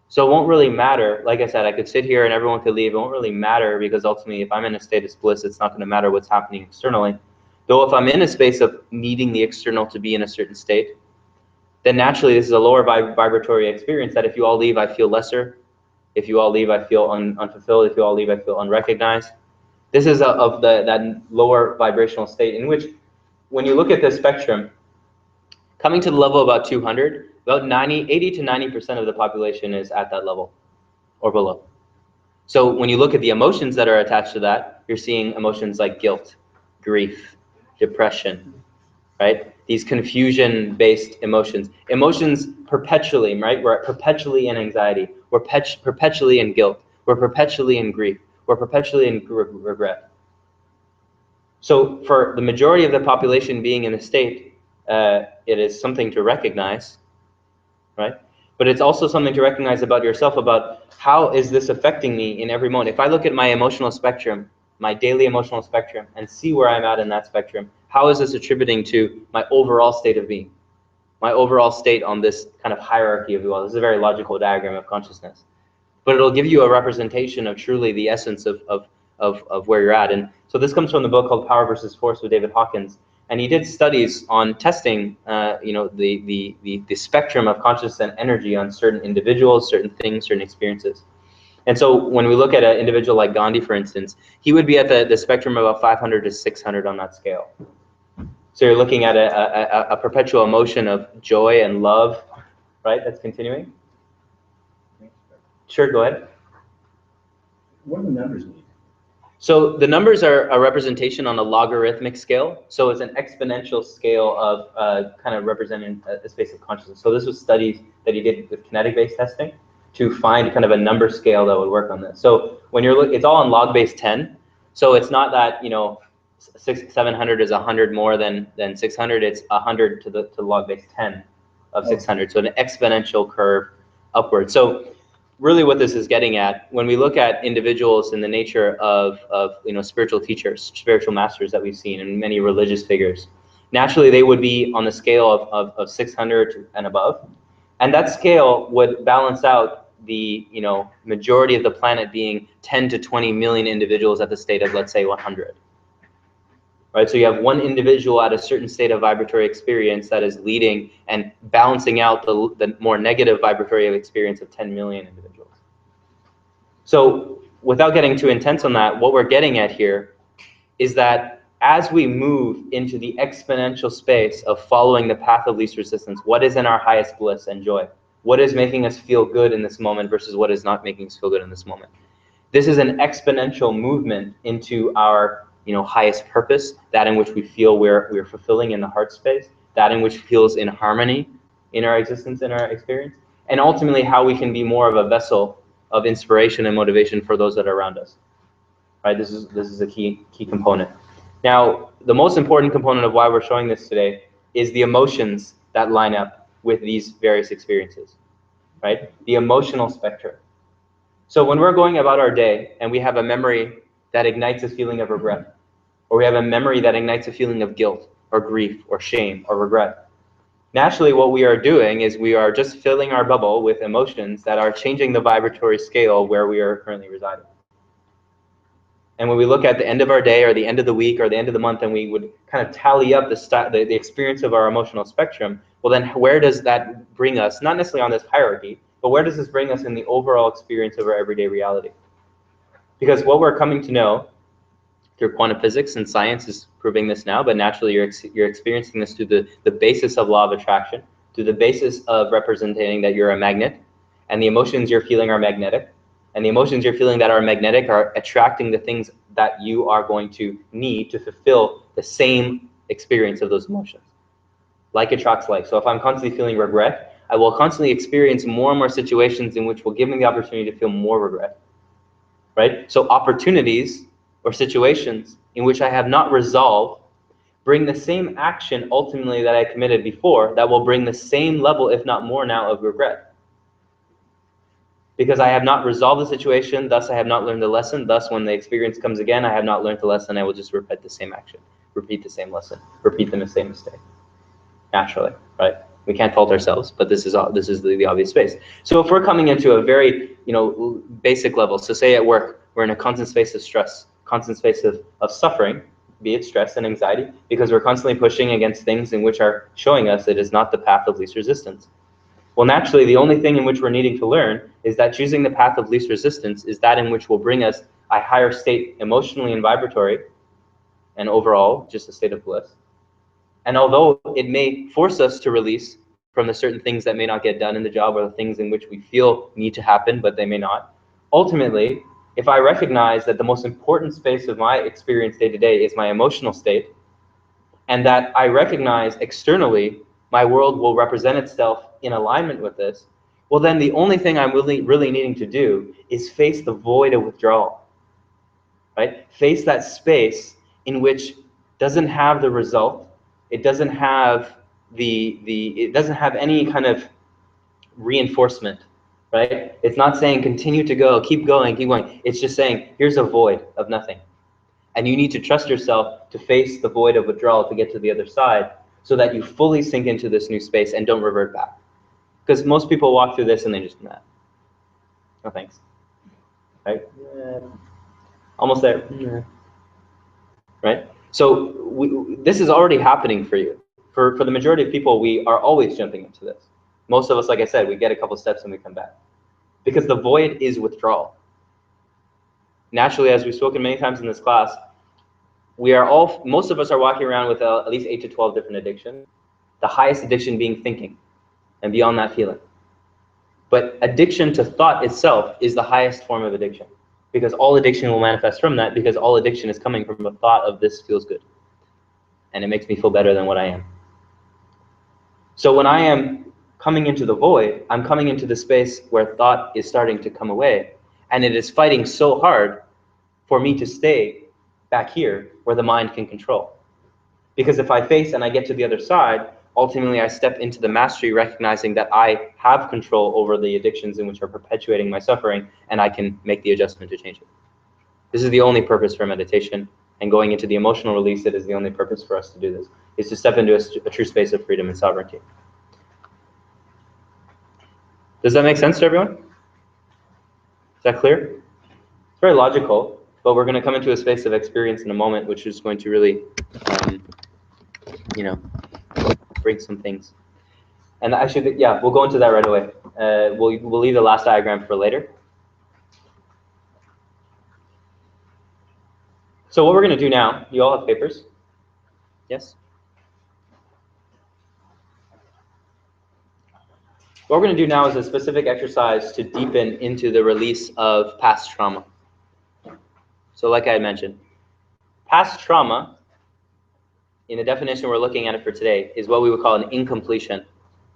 So it won't really matter. Like I said, I could sit here and everyone could leave. It won't really matter, because ultimately, if I'm in a state of bliss, it's not going to matter what's happening externally. Though if I'm in a space of needing the external to be in a certain state, then naturally this is a lower vibratory experience that if you all leave, I feel lesser. If you all leave, I feel unfulfilled. If you all leave, I feel unrecognized. This is of that lower vibrational state in which, when you look at this spectrum, coming to the level of about 200, about 80 to 90% of the population is at that level or below. So when you look at the emotions that are attached to that, you're seeing emotions like guilt, grief, depression, right? These confusion-based emotions. Emotions perpetually, right? We're perpetually in anxiety. We're perpetually in guilt. We're perpetually in grief. We're perpetually in regret. So for the majority of the population being in a state, it is something to recognize, right? But it's also something to recognize about yourself, about how is this affecting me in every moment. If I look at my emotional spectrum, my daily emotional spectrum, and see where I'm at in that spectrum, how is this attributing to my overall state of being, my overall state on this kind of hierarchy of the world? This is a very logical diagram of consciousness, but it'll give you a representation of truly the essence of where you're at. And so this comes from the book called Power versus Force with David Hawkins, and he did studies on testing, the spectrum of consciousness and energy on certain individuals, certain things, certain experiences. And so when we look at an individual like Gandhi, for instance, he would be at the spectrum of about 500 to 600 on that scale. So you're looking at a perpetual emotion of joy and love, right? That's continuing. Sure, go ahead. What do the numbers mean? So the numbers are a representation on a logarithmic scale. So it's an exponential scale of kind of representing a space of consciousness. So this was studies that he did with kinetic-based testing to find kind of a number scale that would work on this. So when you're looking, it's all on log base 10. So it's not that, 700 is 100 more than 600. It's 100 to log base 10 of 600. So an exponential curve upward. So really what this is getting at, when we look at individuals in the nature of spiritual teachers, spiritual masters that we've seen, and many religious figures, naturally they would be on the scale of 600 and above. And that scale would balance out the majority of the planet being 10 to 20 million individuals at the state of, let's say, 100. Right, so you have one individual at a certain state of vibratory experience that is leading and balancing out the more negative vibratory experience of 10 million individuals. So without getting too intense on that, what we're getting at here is that as we move into the exponential space of following the path of least resistance, what is in our highest bliss and joy? What is making us feel good in this moment versus what is not making us feel good in this moment? This is an exponential movement into our highest purpose, that in which we feel we're fulfilling in the heart space, that in which feels in harmony in our existence, in our experience, and ultimately how we can be more of a vessel of inspiration and motivation for those that are around us. Right? This is a key component. Now, the most important component of why we're showing this today is the emotions that line up with these various experiences, right? The emotional spectrum. So when we're going about our day and we have a memory that ignites a feeling of regret, or we have a memory that ignites a feeling of guilt or grief or shame or regret, naturally what we are doing is we are just filling our bubble with emotions that are changing the vibratory scale where we are currently residing. And when we look at the end of our day or the end of the week or the end of the month and we would kind of tally up the experience of our emotional spectrum, well then where does that bring us, not necessarily on this hierarchy, but where does this bring us in the overall experience of our everyday reality? Because what we're coming to know through quantum physics, and science is proving this now, but naturally you're experiencing this through the basis of law of attraction, through the basis of representing that you're a magnet, and the emotions you're feeling are magnetic. And the emotions you're feeling that are magnetic are attracting the things that you are going to need to fulfill the same experience of those emotions. Like attracts like. So if I'm constantly feeling regret, I will constantly experience more and more situations in which will give me the opportunity to feel more regret, right? So opportunities or situations in which I have not resolved bring the same action ultimately that I committed before that will bring the same level, if not more now, of regret. Because I have not resolved the situation, thus I have not learned the lesson, thus when the experience comes again, I have not learned the lesson, I will just repeat the same action, repeat the same lesson, repeat the same mistake. Naturally, right? We can't fault ourselves, but this is the obvious space. So if we're coming into a very, basic level, so say at work, we're in a constant space of stress, constant space of suffering, be it stress and anxiety, because we're constantly pushing against things in which are showing us it is not the path of least resistance. Well, naturally, the only thing in which we're needing to learn is that choosing the path of least resistance is that in which will bring us a higher state emotionally and vibratory, and overall, just a state of bliss. And although it may force us to release from the certain things that may not get done in the job or the things in which we feel need to happen, but they may not, ultimately, if I recognize that the most important space of my experience day to day is my emotional state, and that I recognize externally my world will represent itself in alignment with this, well then the only thing I'm really needing to do is face the void of withdrawal, right? Face that space in which doesn't have the result, it doesn't have it doesn't have any kind of reinforcement, right? It's not saying continue to go, keep going, keep going. It's just saying here's a void of nothing. And you need to trust yourself to face the void of withdrawal to get to the other side so that you fully sink into this new space and don't revert back. Because most people walk through this and they just, nah, no thanks, right? Almost there, right? So this is already happening for you. For the majority of people, we are always jumping into this. Most of us, like I said, we get a couple steps and we come back. Because the void is withdrawal. Naturally, as we've spoken many times in this class, most of us are walking around with at least 8 to 12 different addictions. The highest addiction being thinking, and beyond that, feeling. But addiction to thought itself is the highest form of addiction, because all addiction will manifest from that, because all addiction is coming from a thought of this feels good, and it makes me feel better than what I am. So when I am coming into the void, I'm coming into the space where thought is starting to come away, and it is fighting so hard for me to stay back here where the mind can control. Because if I face and I get to the other side, ultimately I step into the mastery, recognizing that I have control over the addictions in which are perpetuating my suffering, and I can make the adjustment to change it. This is the only purpose for meditation, and going into the emotional release, it is the only purpose for us to do this, is to step into a true space of freedom and sovereignty. Does that make sense to everyone? Is that clear? It's very logical, but we're going to come into a space of experience in a moment, which is going to really, bring some things. And actually, yeah, we'll go into that right away. We'll leave the last diagram for later. So what we're going to do now, you all have papers? Yes? What we're going to do now is a specific exercise to deepen into the release of past trauma. So like I had mentioned, past trauma, in the definition we're looking at it for today, is what we would call an incompletion,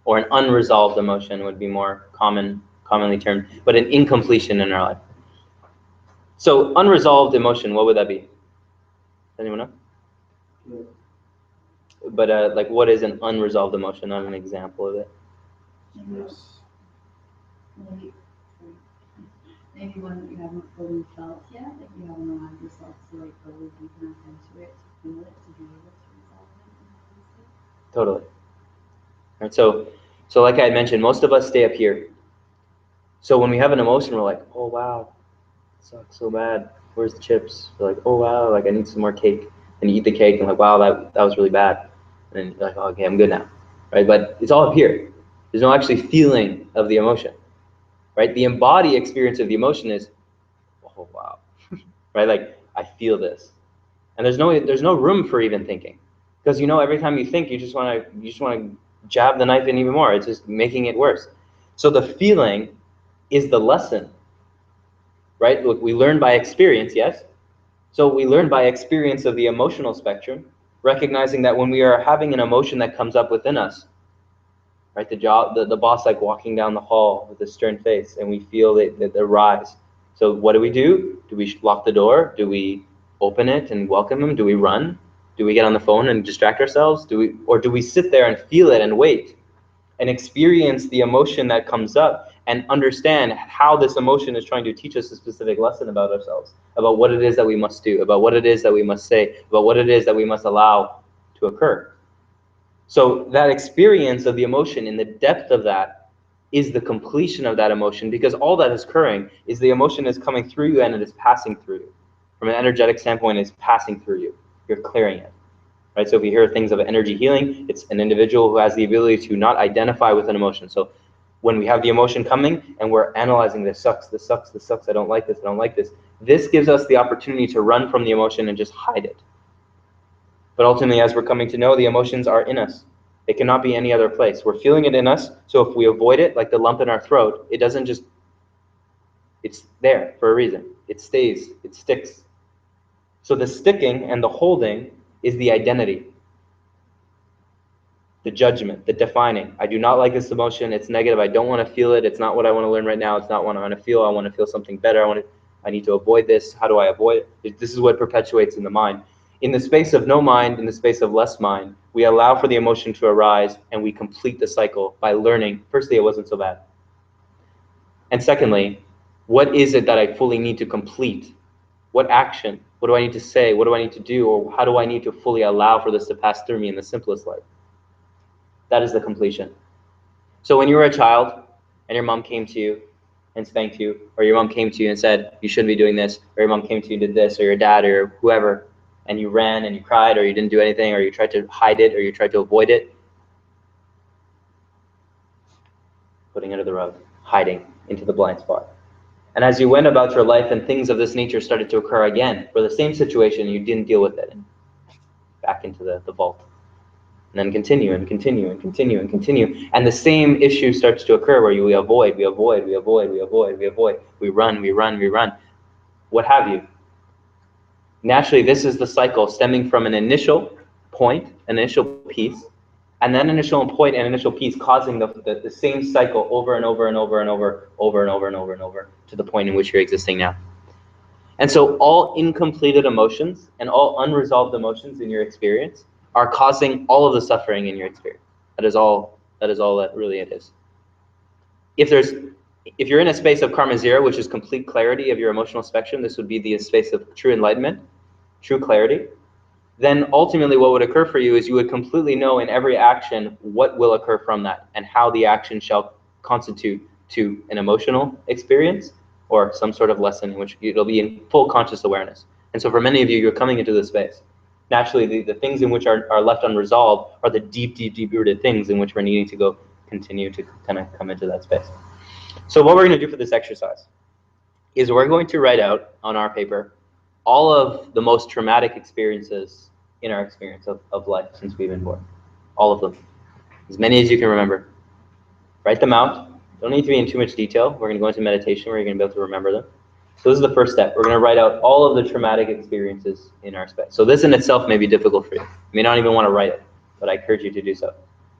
or an unresolved emotion would be more common commonly termed, but an incompletion in our life. So unresolved emotion, what would that be? Anyone know? But like, what is an unresolved emotion? Not an example of it. Maybe one that you haven't fully felt yet, like you haven't allowed yourself to like go deep enough into it, to feel it, to be able to resolve it. Totally. Right. So like I had mentioned, most of us stay up here. So when we have an emotion, we're like, oh wow, it sucks so bad. Where's the chips? We're like, oh wow, like I need some more cake. And you eat the cake and like, wow, that was really bad. And then you're like, oh, okay, I'm good now. Right? But it's all up here. There's no actually feeling of the emotion. Right? The embodied experience of the emotion is, oh wow. Right? Like I feel this. And there's no room for even thinking. Because every time you think, you just want to jab the knife in even more. It's just making it worse. So the feeling is the lesson. Right? Look, we learn by experience, yes? So we learn by experience of the emotional spectrum, recognizing that when we are having an emotion that comes up within us, right? The boss like walking down the hall with a stern face, and we feel the rise. So what do? Do we lock the door? Do we open it and welcome him? Do we run? Do we get on the phone and distract ourselves? Do we sit there and feel it and wait and experience the emotion that comes up and understand how this emotion is trying to teach us a specific lesson about ourselves, about what it is that we must do, about what it is that we must say, about what it is that we must allow to occur. So that experience of the emotion, in the depth of that, is the completion of that emotion, because all that is occurring is the emotion is coming through you and it is passing through you. From an energetic standpoint, it's passing through you. You're clearing it. Right? So if you hear things of energy healing, it's an individual who has the ability to not identify with an emotion. So when we have the emotion coming and we're analyzing, this sucks, I don't like this, this gives us the opportunity to run from the emotion and just hide it. But ultimately, as we're coming to know, the emotions are in us. They cannot be any other place. We're feeling it in us, so if we avoid it, like the lump in our throat, it doesn't just, it's there for a reason. It stays, it sticks. So the sticking and the holding is the identity, the judgment, the defining. I do not like this emotion. It's negative. I don't want to feel it. It's not what I want to learn right now. It's not what I want to feel. I want to feel something better. I need to avoid this. How do I avoid it? This is what perpetuates in the mind. In the space of no mind, in the space of less mind, we allow for the emotion to arise and we complete the cycle by learning, firstly, it wasn't so bad. And secondly, what is it that I fully need to complete? What action? What do I need to say? What do I need to do? Or how do I need to fully allow for this to pass through me in the simplest light? That is the completion. So when you were a child and your mom came to you and spanked you, or your mom came to you and said, you shouldn't be doing this, or your mom came to you and did this, or your dad or whoever, and you ran and you cried, or you didn't do anything, or you tried to hide it, or you tried to avoid it, putting it under the rug, hiding into the blind spot. And as you went about your life and things of this nature started to occur again, for the same situation, you didn't deal with it, and back into the vault. And then continue and continue and continue and continue. And the same issue starts to occur where we avoid, we run, what have you. Naturally, this is the cycle stemming from an initial point, an initial piece, and then initial point and initial piece causing the same cycle over and over to the point in which you're existing now. And so all incompleted emotions and all unresolved emotions in your experience are causing all of the suffering in your experience. That is all that really it is. If you're in a space of karma zero, which is complete clarity of your emotional spectrum, this would be the space of true enlightenment, true clarity, then ultimately what would occur for you is you would completely know in every action what will occur from that and how the action shall constitute to an emotional experience or some sort of lesson in which it'll be in full conscious awareness. And so for many of you, you're coming into this space. Naturally, the things in which are left unresolved are the deep-rooted things in which we're needing to continue to kind of come into that space. So what we're going to do for this exercise is we're going to write out on our paper all of the most traumatic experiences in our experience of life since we've been born. All of them. As many as you can remember. Write them out. Don't need to be in too much detail. We're going to go into meditation where you're going to be able to remember them. So this is the first step. We're going to write out all of the traumatic experiences in our space. So this in itself may be difficult for you. You may not even want to write it, but I encourage you to do so.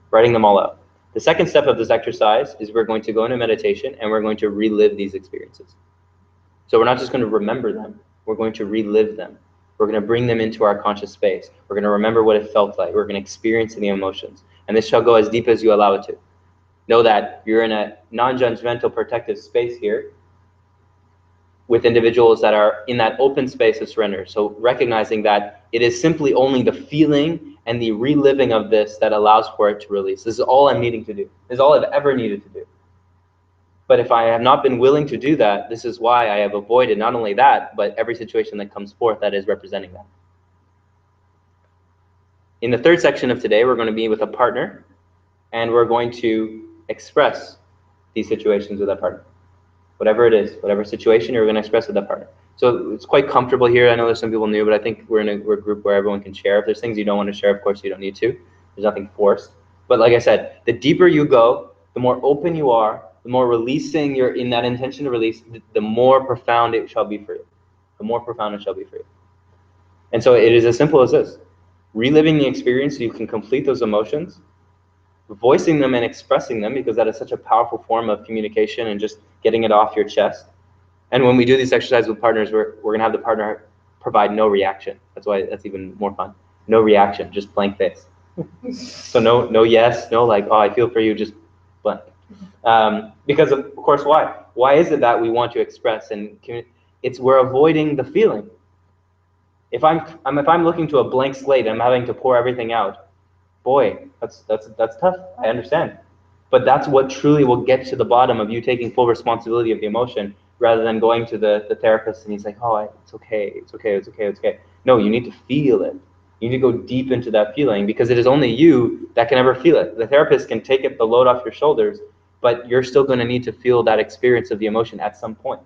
Writing them all out. The second step of this exercise is we're going to go into meditation and we're going to relive these experiences. So we're not just going to remember them, we're going to relive them. We're going to bring them into our conscious space. We're going to remember what it felt like. We're going to experience the emotions. And this shall go as deep as you allow it to. Know that you're in a non-judgmental protective space here with individuals that are in that open space of surrender. So recognizing that it is simply only the feeling and the reliving of this that allows for it to release. This is all I'm needing to do. This is all I've ever needed to do. But if I have not been willing to do that, this is why I have avoided not only that, but every situation that comes forth that is representing that. In the third section of today, we're going to be with a partner, and we're going to express these situations with that partner. Whatever it is, whatever situation, you're going to express with that partner. So it's quite comfortable here. I know there's some people new, but I think we're a group where everyone can share. If there's things you don't want to share, of course, you don't need to. There's nothing forced. But like I said, the deeper you go, the more open you are, the more releasing you're in that intention to release, the more profound it shall be for you. The more profound it shall be for you. And so it is as simple as this. Reliving the experience so you can complete those emotions, voicing them and expressing them, because that is such a powerful form of communication and just getting it off your chest. And when we do these exercises with partners, we're going to have the partner provide no reaction. That's why that's even more fun. No reaction, just blank face. So no yes, no like, oh, I feel for you, just blank. Because of course, why? Why is it that we want to express and it's we're avoiding the feeling. If I'm looking to a blank slate, I'm having to pour everything out. Boy, that's tough. I understand. But that's what truly will get to the bottom of you taking full responsibility of the emotion, rather than going to the therapist and he's like, oh, it's okay, it's okay, it's okay, it's okay. No, you need to feel it. You need to go deep into that feeling, because it is only you that can ever feel it. The therapist can take the load off your shoulders, but you're still going to need to feel that experience of the emotion at some point.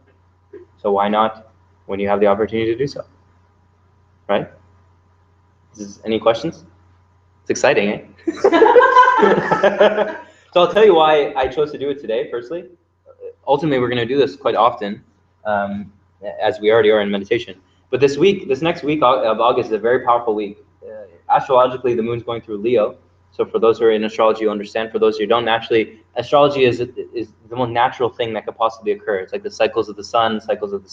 So why not when you have the opportunity to do so? Right? Any questions? It's exciting, eh? So I'll tell you why I chose to do it today, firstly. Ultimately, we're going to do this quite often, as we already are in meditation. But this next week of August is a very powerful week. Astrologically, the moon's going through Leo. So for those who are in astrology, you understand. For those who don't, naturally, astrology is the most natural thing that could possibly occur. It's like the cycles of the sun, cycles of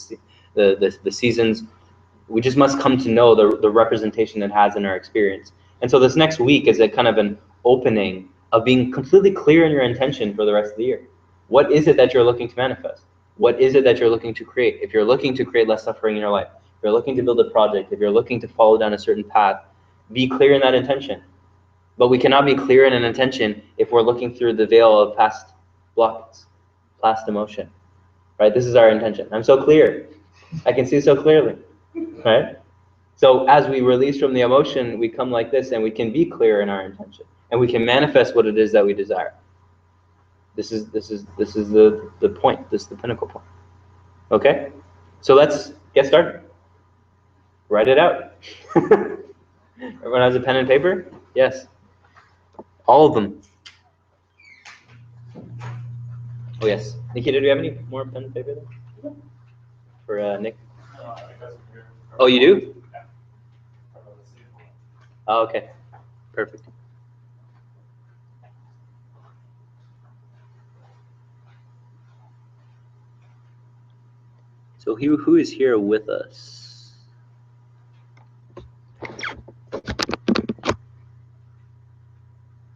the seasons. We just must come to know the representation it has in our experience. And so this next week is a kind of an opening of being completely clear in your intention for the rest of the year. What is it that you're looking to manifest? What is it that you're looking to create? If you're looking to create less suffering in your life, if you're looking to build a project, if you're looking to follow down a certain path, be clear in that intention. But we cannot be clear in an intention if we're looking through the veil of past blocks, past emotion, right? This is our intention. I'm so clear. I can see so clearly, right? So as we release from the emotion, we come like this, and we can be clear in our intention, and we can manifest what it is that we desire. This is the point. This is the pinnacle point. Okay, so let's get started. Write it out. Everyone has a pen and paper? Yes. All of them. Oh yes. Nikita, do you have any more pen and paper there? For Nick? Oh, you do? Oh, okay. Perfect. So who is here with us?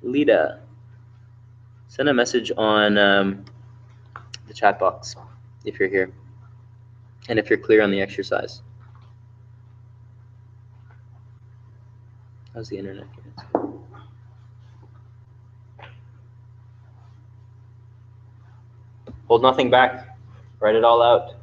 Lita, send a message on the chat box if you're here, and if you're clear on the exercise. How's the internet here? Hold nothing back. Write it all out.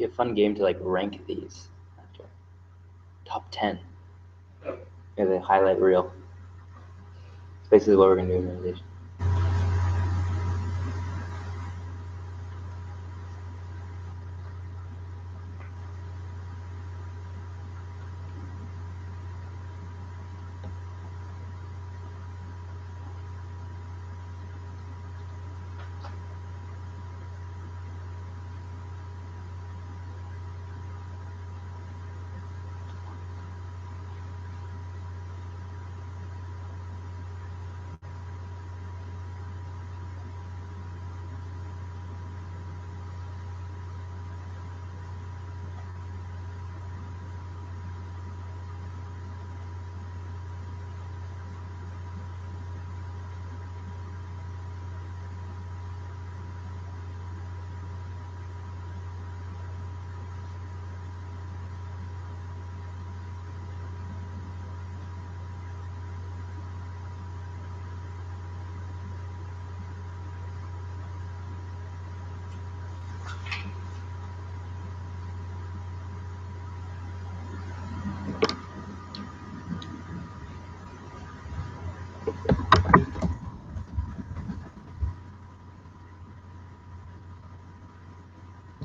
be a fun game to like rank these after. Top 10. Yeah, the highlight reel. It's basically what we're gonna do in meditation.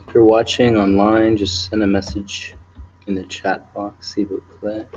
If you're watching online, just send a message in the chat box, s'il vous plaît.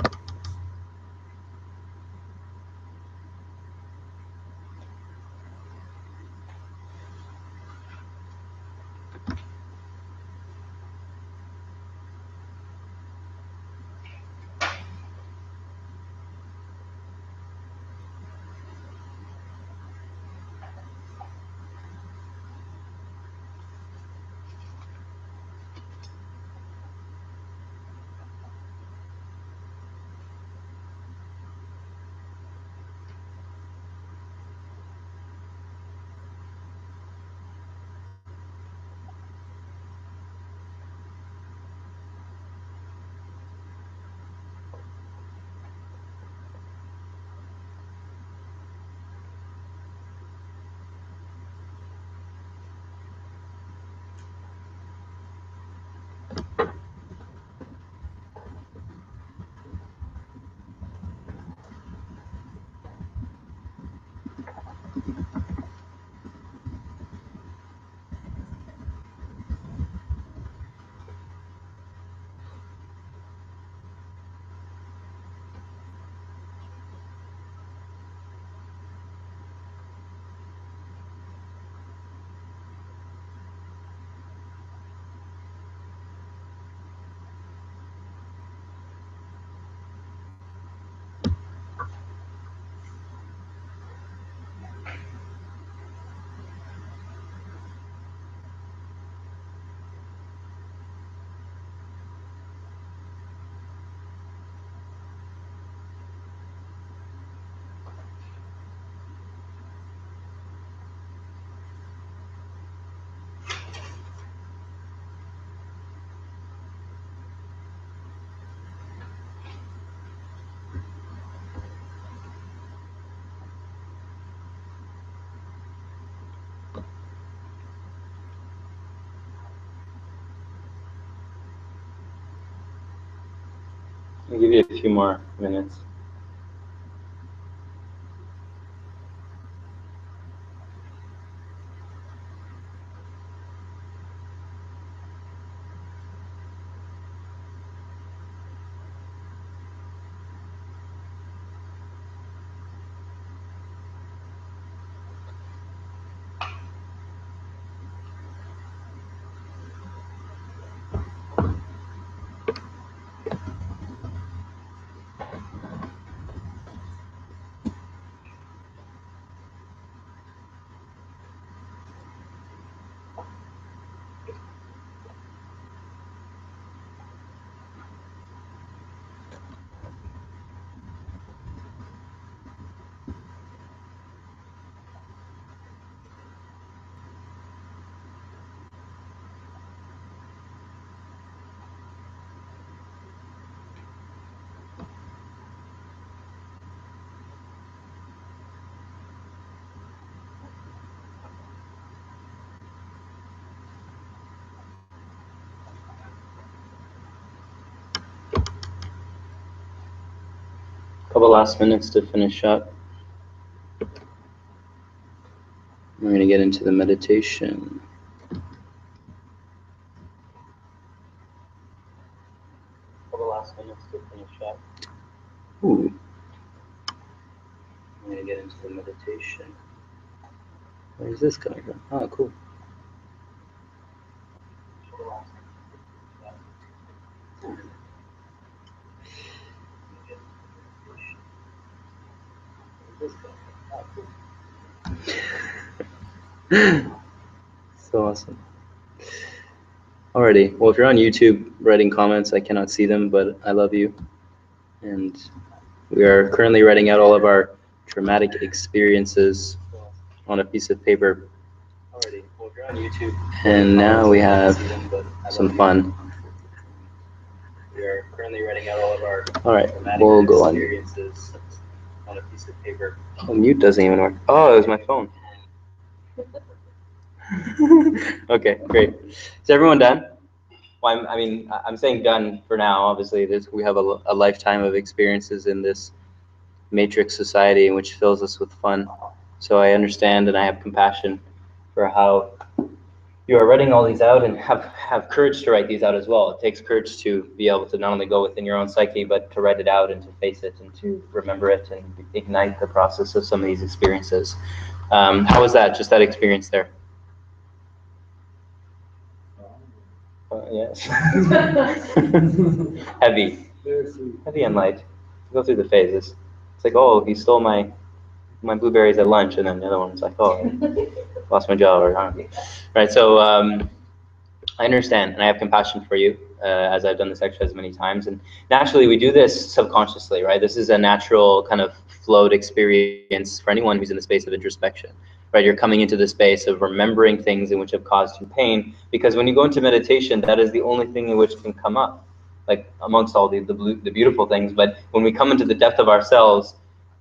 I'll give you a few more minutes. Couple last minutes to finish up. We're going to get into the meditation. Couple last minutes to finish up. Ooh. I'm going to get into the meditation. Where is this coming from? Oh, cool. So awesome. Alrighty. Well, if you're on YouTube writing comments, I cannot see them, but I love you. And we are currently writing out all of our traumatic experiences on a piece of paper. Alrighty. Well, if you're on YouTube, and now we have some fun. We are currently writing out all of our we'll go on. Experiences on a piece of paper. Oh, mute doesn't even work. Oh, it was my phone. Okay, great. Is everyone done? Well, I'm saying done for now. Obviously, we have a lifetime of experiences in this matrix society, which fills us with fun. So I understand and I have compassion for how you are writing all these out, and have courage to write these out as well. It takes courage to be able to not only go within your own psyche, but to write it out and to face it and to remember it and ignite the process of some of these experiences. How was that? Just that experience there? Yes. Heavy and light. Go through the phases. It's like, oh, he stole my blueberries at lunch, and then the other one's like, oh, I lost my job, or right. So I understand, and I have compassion for you, as I've done this exercise many times. And naturally, we do this subconsciously, right? This is a natural kind of flowed experience for anyone who's in the space of introspection. Right, you're coming into the space of remembering things in which have caused you pain, because when you go into meditation, that is the only thing in which can come up, like amongst all the beautiful things. But when we come into the depth of ourselves,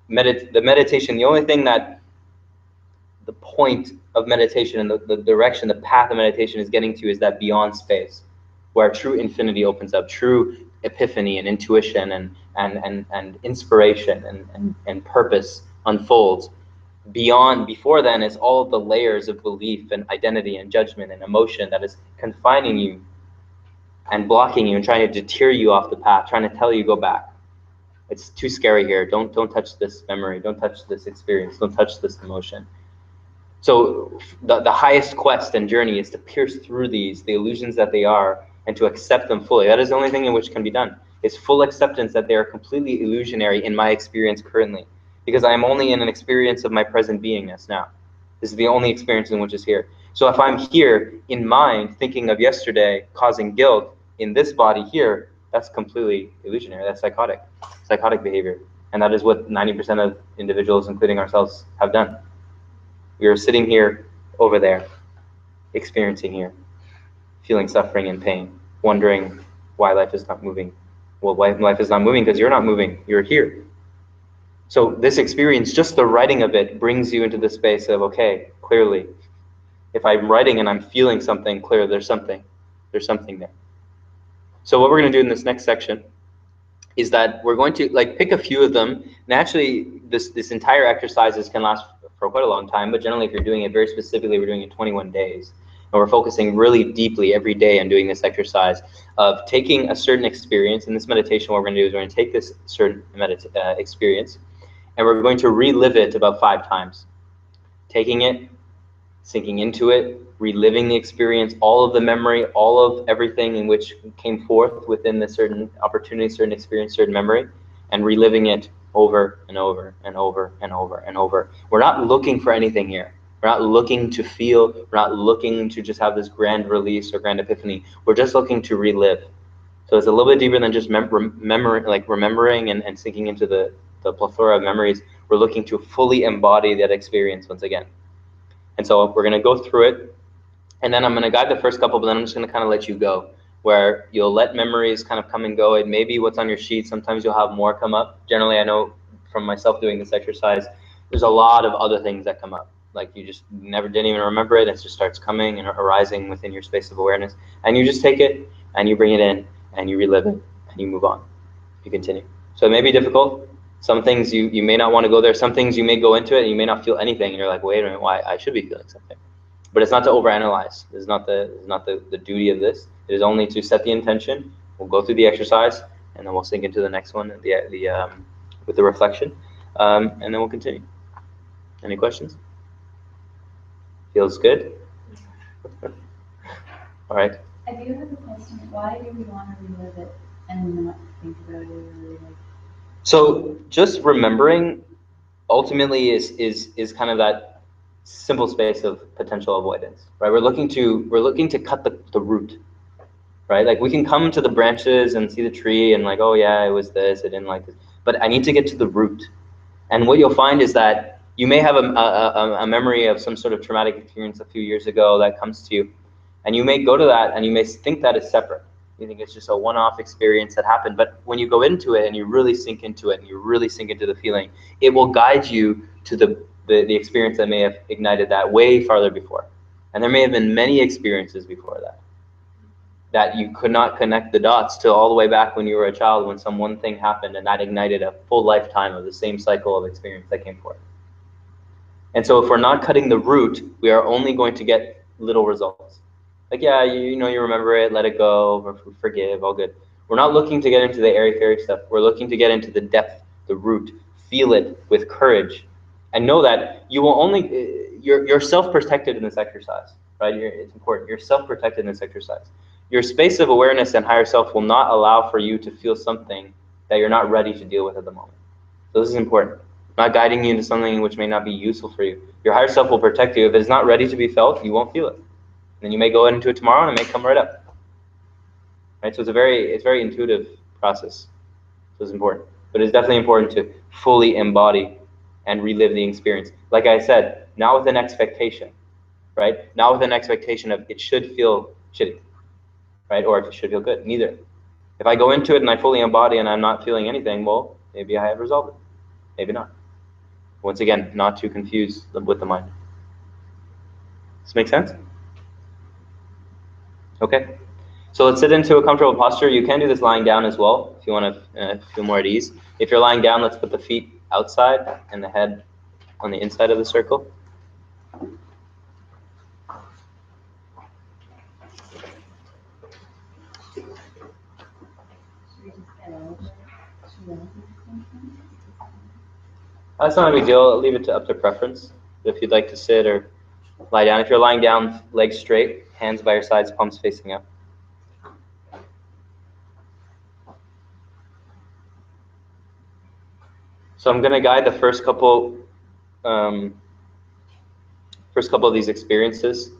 the meditation, the only thing that the point of meditation and the direction, the path of meditation is getting to is that beyond space, where true infinity opens up, true epiphany and intuition and inspiration and purpose unfolds. Before then is all of the layers of belief and identity and judgment and emotion that is confining you and blocking you and trying to deter you off the path, trying to tell you go back. It's too scary here. Don't touch this memory. Don't touch this experience. Don't touch this emotion. So the highest quest and journey is to pierce through the illusions that they are, and to accept them fully. That is the only thing in which can be done. It's full acceptance that they are completely illusionary in my experience currently. Because I am only in an experience of my present beingness now. This is the only experience in which is here. So if I'm here in mind, thinking of yesterday, causing guilt in this body here, that's completely illusionary. That's psychotic behavior. And that is what 90% of individuals, including ourselves, have done. We are sitting here, over there, experiencing here, feeling suffering and pain, wondering why life is not moving. Well, why life is not moving? Because you're not moving. You're here. So this experience, just the writing of it, brings you into the space of, okay, clearly, if I'm writing and I'm feeling something, clear, there's something there. So what we're going to do in this next section is that we're going to pick a few of them. And actually, this entire exercises can last for quite a long time, but generally if you're doing it very specifically, we're doing it 21 days. And we're focusing really deeply every day on doing this exercise of taking a certain experience. In this meditation, what we're going to do is we're going to take this certain experience, and we're going to relive it about 5 times. Taking it, sinking into it, reliving the experience, all of the memory, all of everything in which came forth within the certain opportunity, certain experience, certain memory, and reliving it over and over and over and over and over. We're not looking for anything here. We're not looking to feel. We're not looking to just have this grand release or grand epiphany. We're just looking to relive. So it's a little bit deeper than just remembering and sinking into the plethora of memories. We're looking to fully embody that experience once again. And so we're going to go through it, and then I'm going to guide the first couple, but then I'm just going to kind of let you go, where you'll let memories kind of come and go. It may be what's on your sheet. Sometimes you'll have more come up. Generally, I know from myself doing this exercise, there's a lot of other things that come up. Like you just didn't even remember it. It just starts coming and arising within your space of awareness. And you just take it and you bring it in and you relive it and you move on. You continue. So it may be difficult. Some things you may not want to go there. Some things you may go into it and you may not feel anything, and you're like, wait a minute, why I should be feeling something. But it's not to overanalyze. It's not the duty of this. It is only to set the intention. We'll go through the exercise, and then we'll sink into the next one, with the reflection, and then we'll continue. Any questions? Feels good? All right. I do have a question. Why do we want to relive it and not think about it or like? So just remembering ultimately is kind of that simple space of potential avoidance, right? We're looking to cut the root, right? Like we can come to the branches and see the tree and like, oh yeah, it was this, I didn't like this, but I need to get to the root. And what you'll find is that you may have a memory of some sort of traumatic experience a few years ago that comes to you, and you may go to that and you may think that it's separate. You think it's just a one-off experience that happened, but when you go into it and you really sink into it and you really sink into the feeling, it will guide you to the experience that may have ignited that way farther before. And there may have been many experiences before that you could not connect the dots to all the way back when you were a child, when some one thing happened and that ignited a full lifetime of the same cycle of experience that came forth. And so if we're not cutting the root, we are only going to get little results. Like, yeah, you know, you remember it, let it go, or forgive, all good. We're not looking to get into the airy-fairy stuff. We're looking to get into the depth, the root, feel it with courage, and know that you will only, you're self-protected in this exercise, right? It's important. You're self-protected in this exercise. Your space of awareness and higher self will not allow for you to feel something that you're not ready to deal with at the moment. So this is important. Not guiding you into something which may not be useful for you. Your higher self will protect you. If it's not ready to be felt, you won't feel it. Then you may go into it tomorrow and it may come right up. Right? So it's very intuitive process. So it's important. But it's definitely important to fully embody and relive the experience. Like I said, not with an expectation, right? Not with an expectation of it should feel shitty, right? Or if it should feel good. Neither. If I go into it and I fully embody and I'm not feeling anything, well, maybe I have resolved it. Maybe not. Once again, not to confuse with the mind. Does this make sense? Okay. So let's sit into a comfortable posture. You can do this lying down as well if you want to feel more at ease. If you're lying down, let's put the feet outside and the head on the inside of the circle. That's not a big deal. I'll leave it up to preference. If you'd like to sit or lie down. If you're lying down, legs straight, hands by your sides, palms facing up. So I'm going to guide the first couple of these experiences,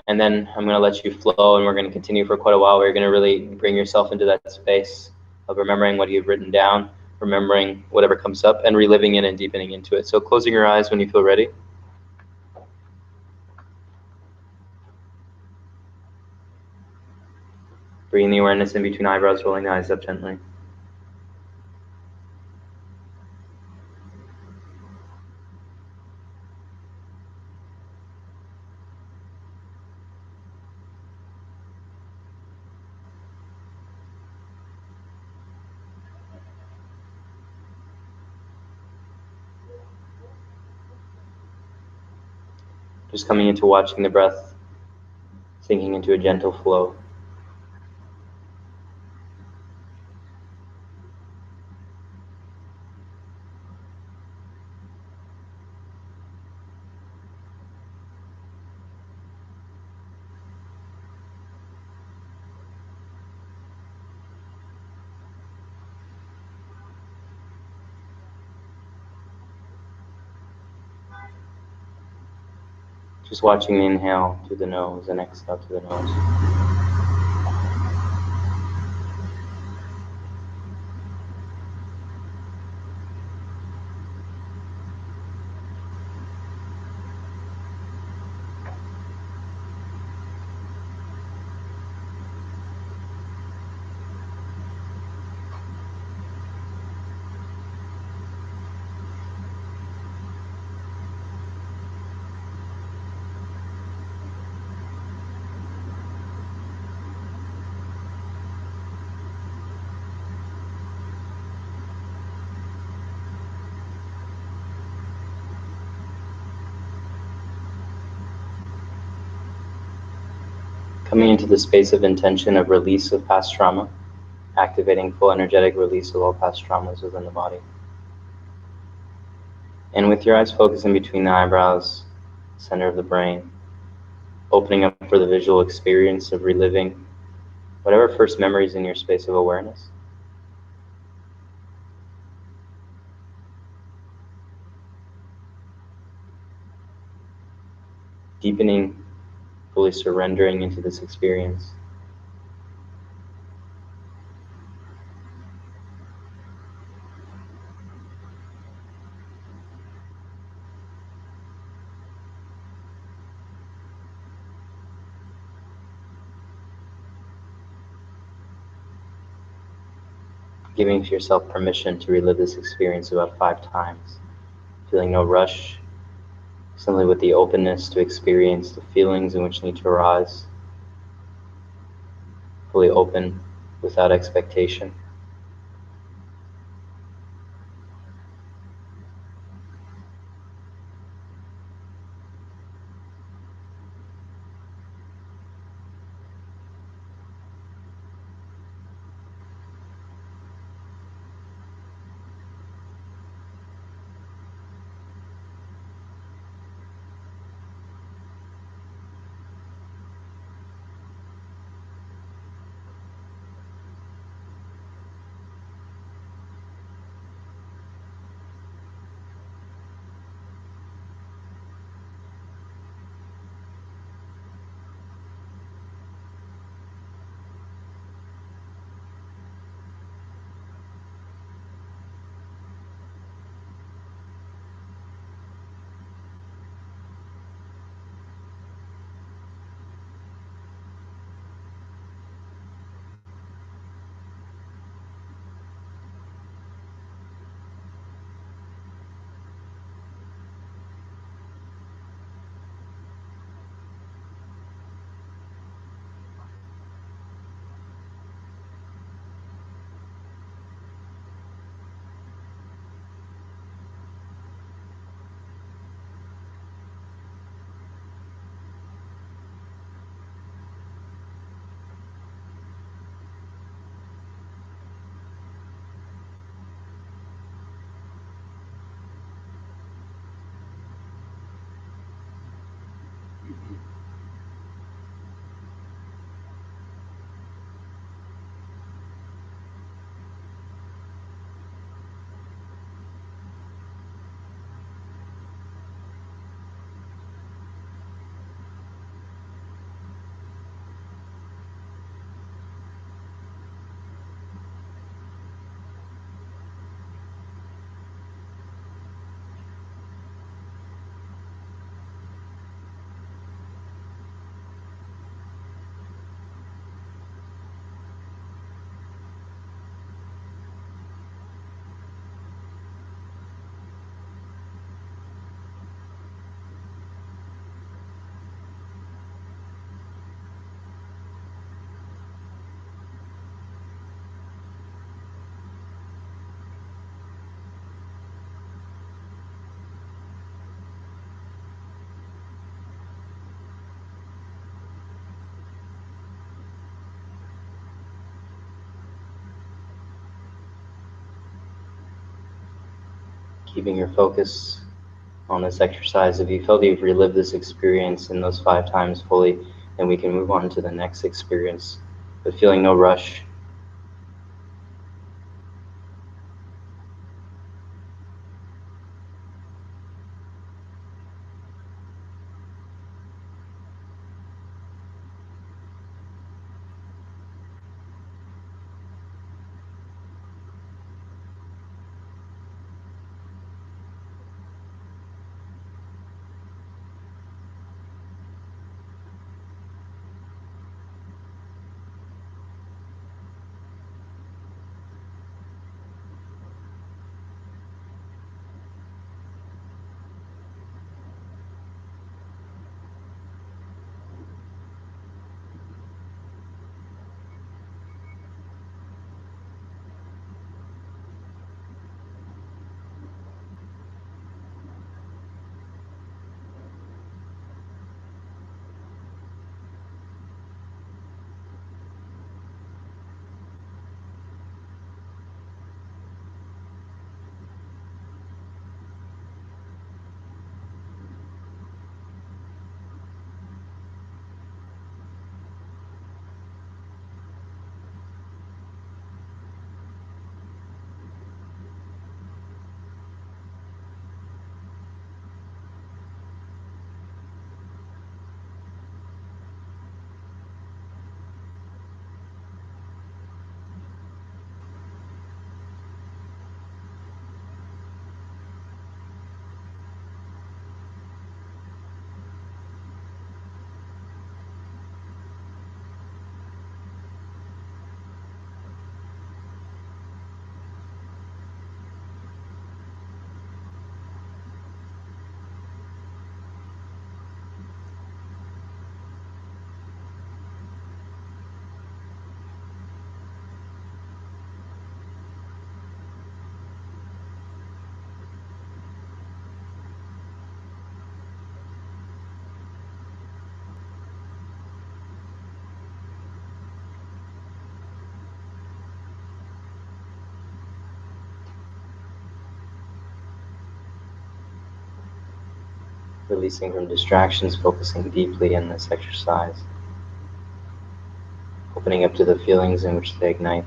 and then I'm going to let you flow, and we're going to continue for quite a while. We're going to really bring yourself into that space of remembering what you've written down, remembering whatever comes up, and reliving it and deepening into it. So closing your eyes when you feel ready. Bringing the awareness in between eyebrows, rolling the eyes up gently. Just coming into watching the breath, sinking into a gentle flow. Just watching the inhale through the nose and exhale through the nose. Coming into the space of intention of release of past trauma, activating full energetic release of all past traumas within the body. And with your eyes focusing between the eyebrows, center of the brain, opening up for the visual experience of reliving whatever first memories in your space of awareness. Deepening, fully surrendering into this experience. Giving yourself permission to relive this experience about 5 times, feeling no rush, simply with the openness to experience the feelings in which need to arise, fully open, without expectation. Keeping your focus on this exercise. If you feel that you've relived this experience in those 5 times fully, then we can move on to the next experience, but feeling no rush. Releasing from distractions, focusing deeply in this exercise. Opening up to the feelings in which they ignite.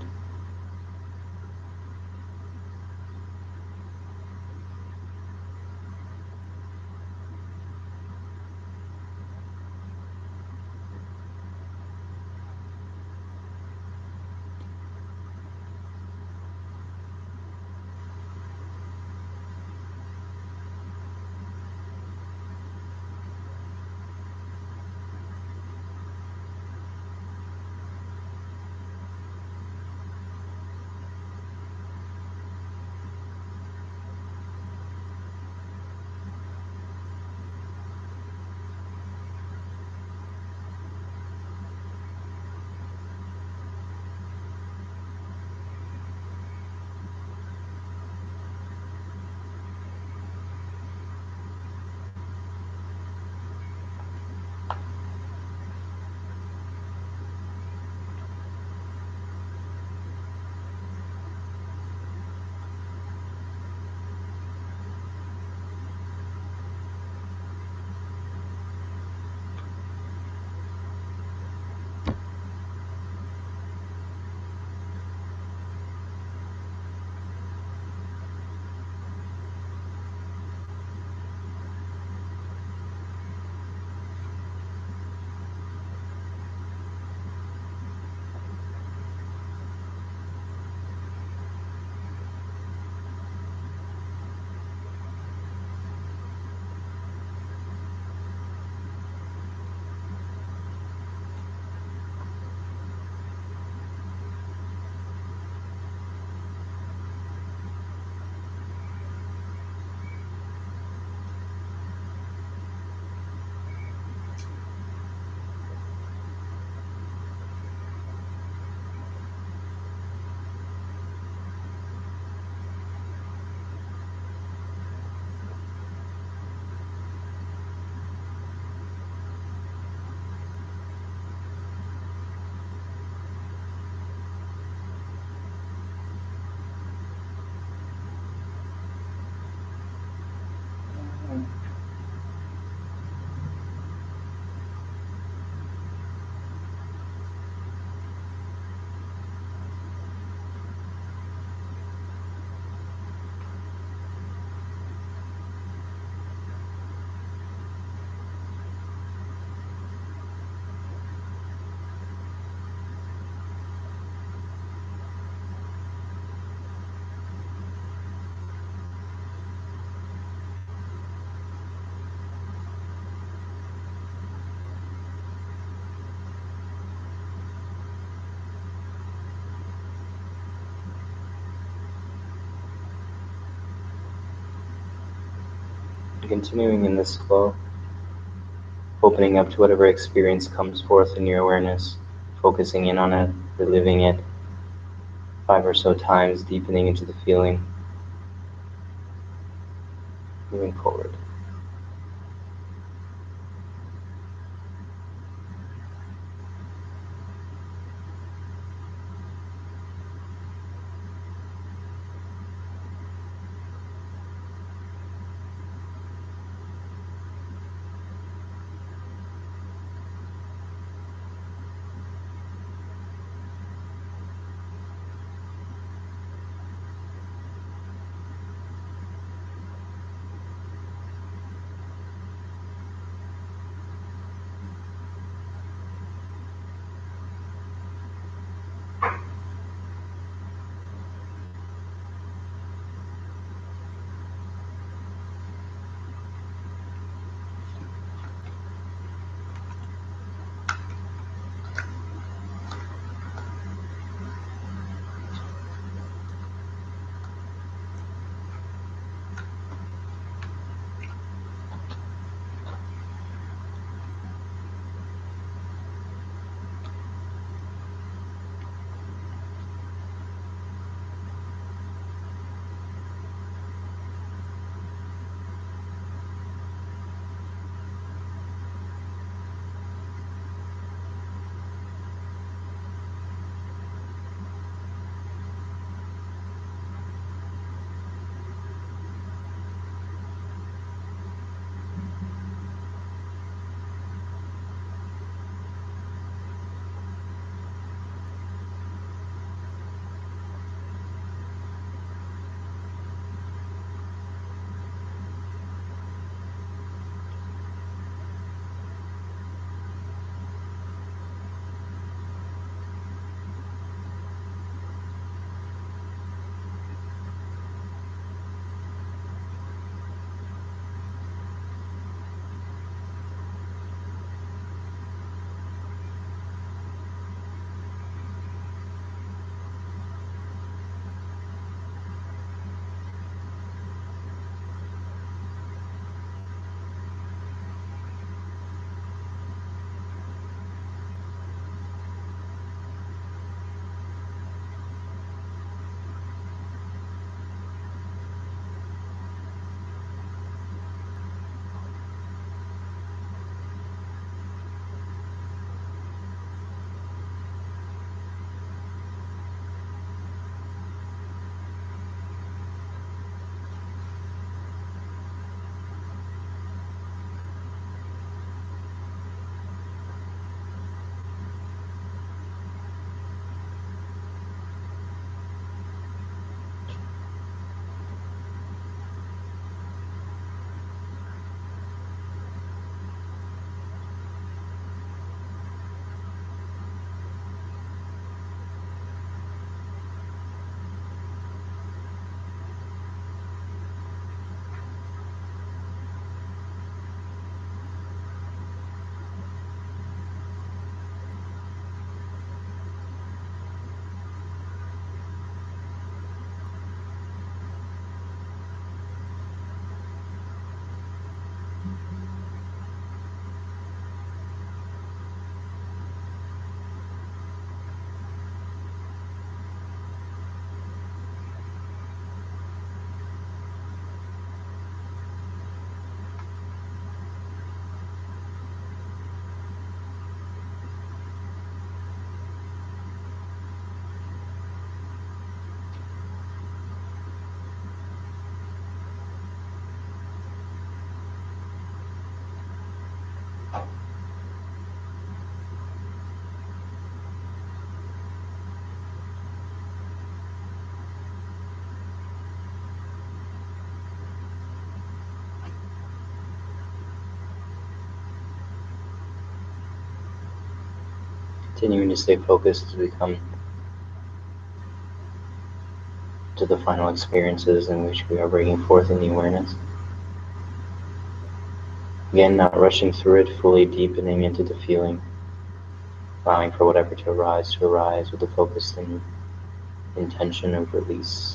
Continuing in this flow, opening up to whatever experience comes forth in your awareness, focusing in on it, reliving it 5 or so times, deepening into the feeling, moving forward. Continuing to stay focused as we come to the final experiences in which we are bringing forth in the awareness. Again, not rushing through it, fully deepening into the feeling, allowing for whatever to arise with the focus and intention of release.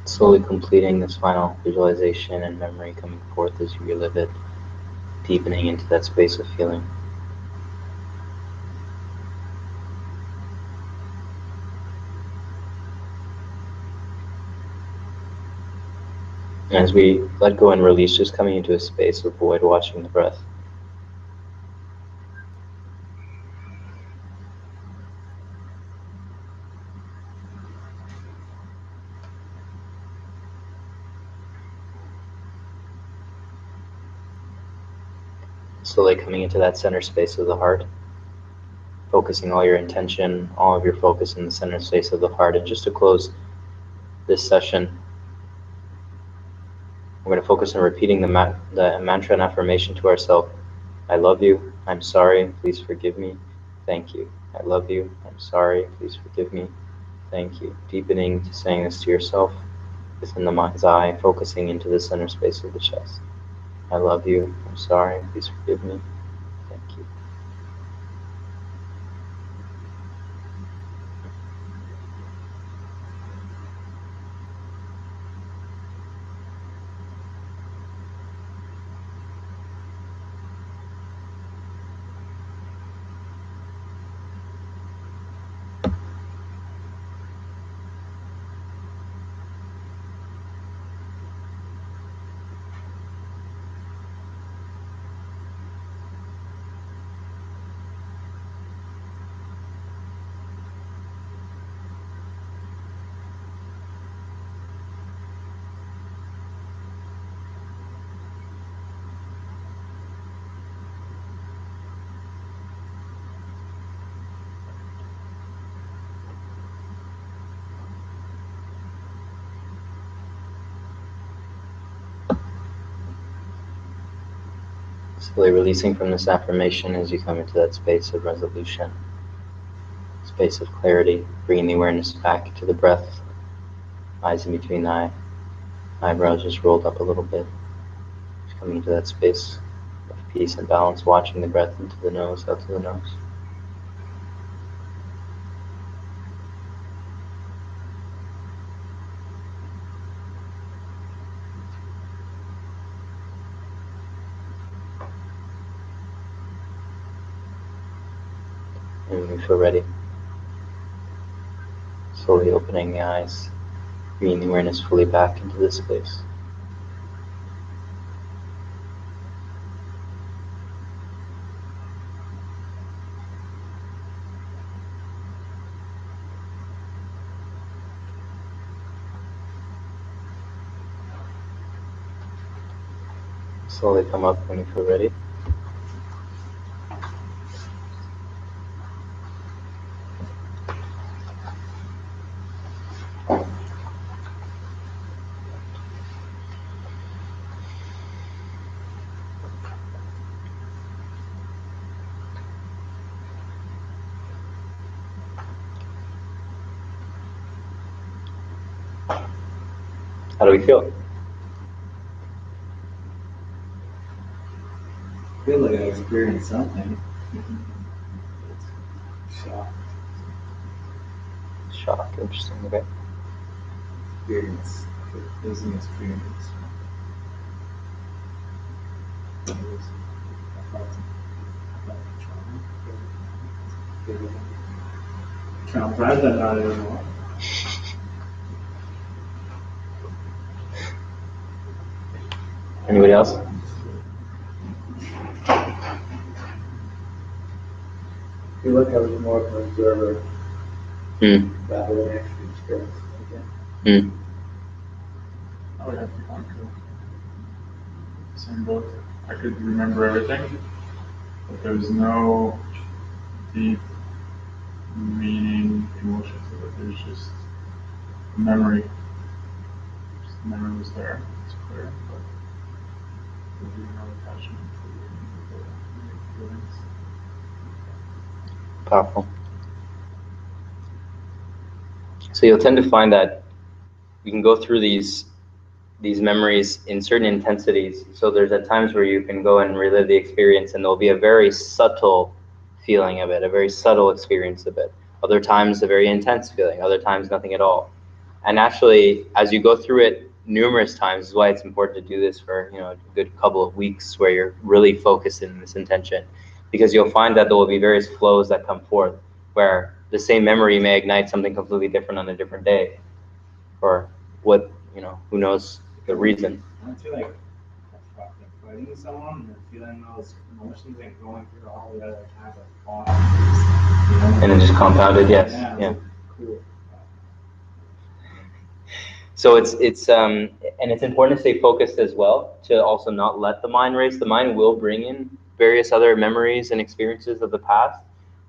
Slowly completing this final visualization and memory coming forth as you relive it, deepening into that space of feeling. And as we let go and release, just coming into a space of void, watching the breath. Slowly coming into that center space of the heart, focusing all your intention, all of your focus in the center space of the heart. And just to close this session, we're going to focus on repeating the mantra and affirmation to ourselves. I love you, I'm sorry, please forgive me, thank you. I love you, I'm sorry, please forgive me, thank you. Deepening to saying this to yourself within the mind's eye, focusing into the center space of the chest. I love you, I'm sorry, please forgive me, thank you. Slowly releasing from this affirmation as you come into that space of resolution, space of clarity, bringing the awareness back to the breath, eyes in between the eyebrows just rolled up a little bit, just coming into that space of peace and balance, watching the breath into the nose, out to the nose. And when you feel ready, slowly opening the eyes, bringing the awareness fully back into this space. Slowly come up when you feel ready. How do we feel? I feel like I experienced something. Shock. Shock. Interesting. Okay. Experience. It was an experience. I felt trauma. Traumatized, but not anymore. Anybody else? I feel like I was more of an observer Hmm. rather than actually experiencing it again. Hmm. I would have to come to same boat. I could remember everything, but there was no deep meaning, emotion to it. There was just memory. Just the memory was there. It's clear, but there was no attachment to the feelings. Powerful. So you'll tend to find that you can go through these memories in certain intensities. So there's at times where you can go and relive the experience, and there'll be a very subtle feeling of it, a very subtle experience of it. Other times, a very intense feeling. Other times, nothing at all. And actually, as you go through it numerous times, is why it's important to do this for a good couple of weeks, where you're really focused in this intention, because you'll find that there will be various flows that come forth, where the same memory may ignite something completely different on a different day, or what who knows the reason. I feel like fighting with someone and then feeling those emotions and going through all the other times I fought. And it just compounded, yes. Yeah. Cool. So it's and it's important to stay focused as well, to also not let the mind race. The mind will bring in various other memories and experiences of the past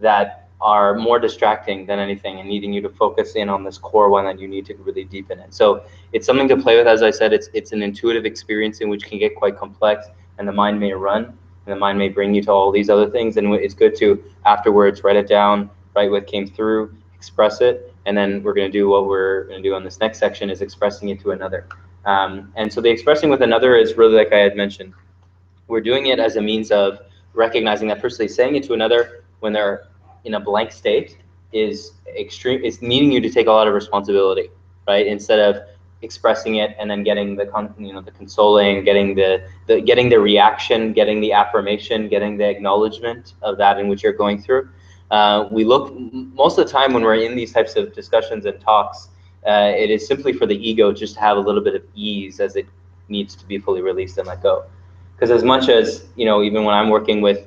that are more distracting than anything, and needing you to focus in on this core one that you need to really deepen it. So it's something to play with. As I said, it's an intuitive experience in which can get quite complex, and the mind may run, and the mind may bring you to all these other things, and it's good to afterwards write it down, write what came through, express it, and then we're going to do what we're going to do on this next section, is expressing it to another. And so the expressing with another is really, like I had mentioned, we're doing it as a means of recognizing that, firstly, saying it to another when they're in a blank state is extreme. It's needing you to take a lot of responsibility, right? Instead of expressing it and then getting the the consoling, getting the reaction, getting the affirmation, getting the acknowledgement of that in which you're going through. We look most of the time when we're in these types of discussions and talks, it is simply for the ego just to have a little bit of ease as it needs to be fully released and let go. Because as much as even when I'm working with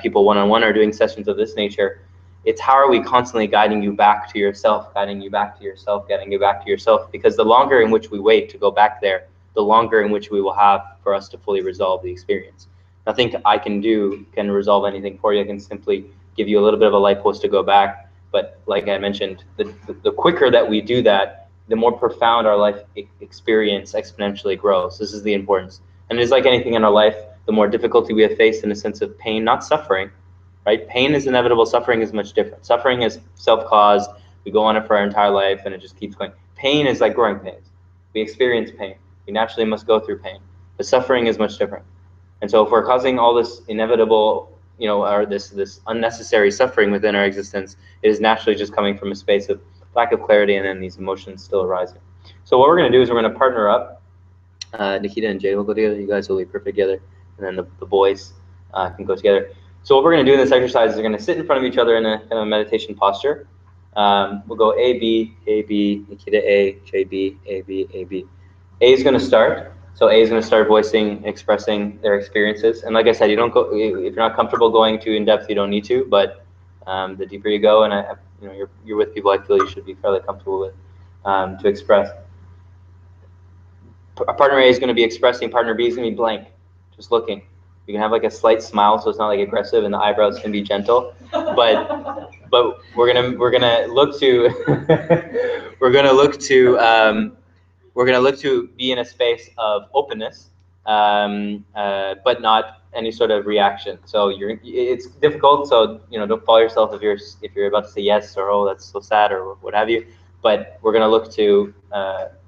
people one-on-one or doing sessions of this nature, it's how are we constantly guiding you back to yourself, guiding you back to yourself, getting you back to yourself. Because the longer in which we wait to go back there, the longer in which we will have for us to fully resolve the experience. Nothing I can do can resolve anything for you. I can simply give you a little bit of a light post to go back. But like I mentioned, the quicker that we do that, the more profound our life experience exponentially grows. This is the importance. And it is like anything in our life, the more difficulty we have faced in a sense of pain, not suffering, right? Pain is inevitable. Suffering is much different. Suffering is self-caused. We go on it for our entire life, and it just keeps going. Pain is like growing pains. We experience pain. We naturally must go through pain. But suffering is much different. And so if we're causing all this inevitable, or this unnecessary suffering within our existence, it is naturally just coming from a space of lack of clarity, and then these emotions still arising. So what we're going to do is we're going to partner up. Nikita and Jay will go together. You guys will be perfect together. And then the boys can go together. So what we're going to do in this exercise is we're going to sit in front of each other in a kind of meditation posture. We'll go A, B, Nikita A, J, B, A, B, A, B. A is going to start. So A is going to start voicing, expressing their experiences. And like I said, you don't go if you're not comfortable going too in depth. You don't need to. But the deeper you go, and you're with people I feel you should be fairly comfortable with to express. Partner A is going to be expressing. Partner B is going to be blank, just looking. You can have like a slight smile, so it's not like aggressive, and the eyebrows can be gentle. But we're gonna look to we're gonna look to be in a space of openness, but not any sort of reaction. So it's difficult. So don't follow yourself if you're about to say yes or oh that's so sad or what have you. But we're gonna look to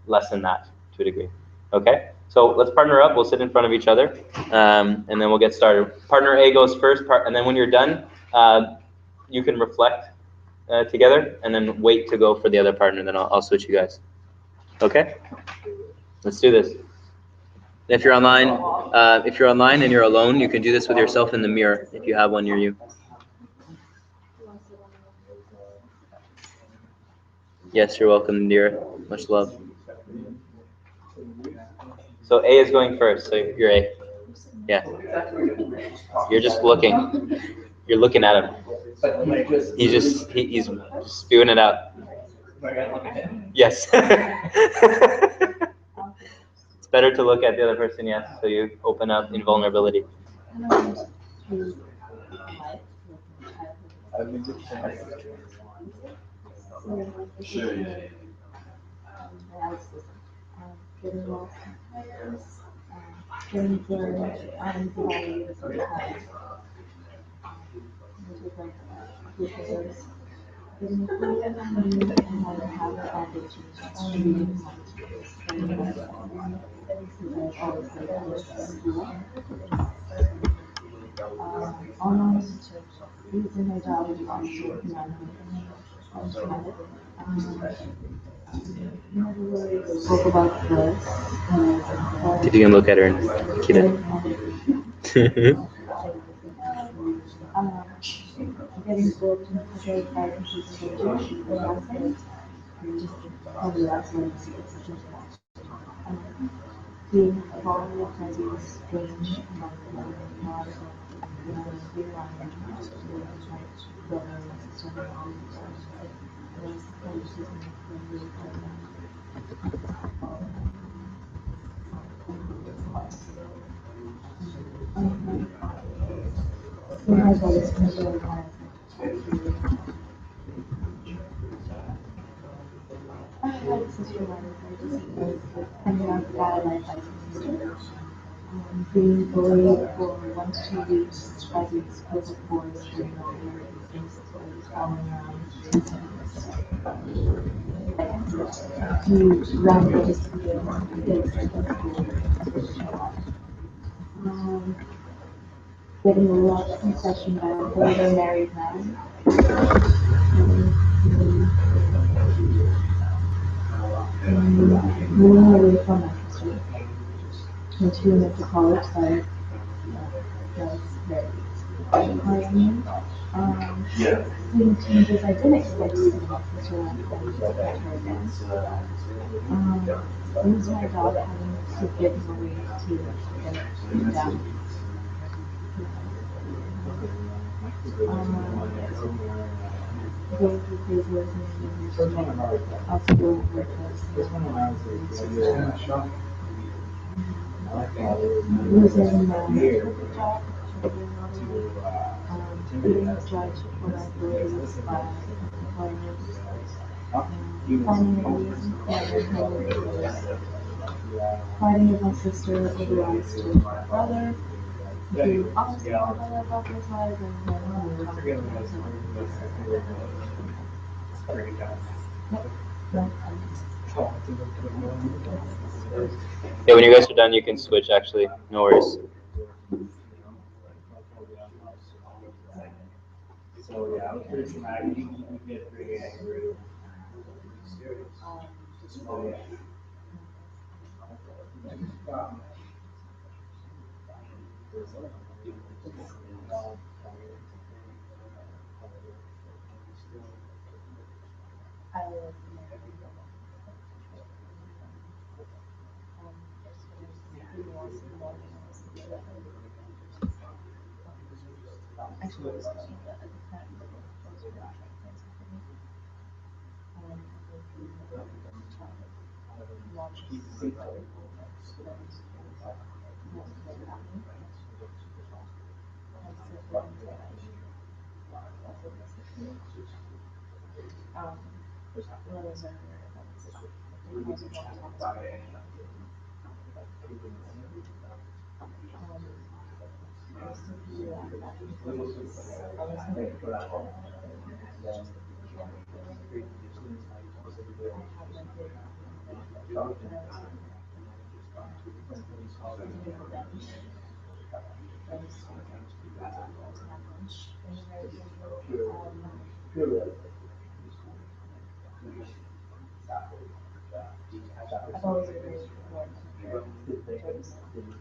lessen that. to a degree. Okay, so let's partner up. We'll sit in front of each other, and then we'll get started. Partner A goes first, and then when you're done, you can reflect together, and then wait to go for the other partner. Then I'll switch you guys. Okay, let's do this. If you're online and you're alone, you can do this with yourself in the mirror if you have one near you. Yes, you're welcome, dear. Much love. So A is going first, so you're A. Yeah. You're just looking. You're looking at him. He's just spewing it out. Yes. It's better to look at the other person, yes, so you open up in vulnerability. Getting lost in tires, getting burned, divided, which is like because getting food and have a foundation to read always like school. Almost losing my job is also never really spoke about this. If you can look at her and keep it. Getting booked in the private institution, the last thing, probably last one, being following your cousins, strange, not I had a sister finding out that I like my sister. Being bullied for 1 to 2 weeks by the explosive force during my year things like following around to run for the getting a lot of concession by a older married man. Moving away from Manchester into college side was very hard. Seeing changes I didn't expect to see in Manchester again. Lose my job having to give away to get down. Going through phases and also going through losing my job, being judged for my abilities by employers, finding a reason fighting with my sister over rights to my brother, who obviously my brother about this life and Yeah, when you guys are done, you can switch, actually. No worries. So yeah, I was pretty traumatic. You get pretty angry. Actually, I was thinking that at the time, it was really traumatizing for me. I've always been very warm towards my niece and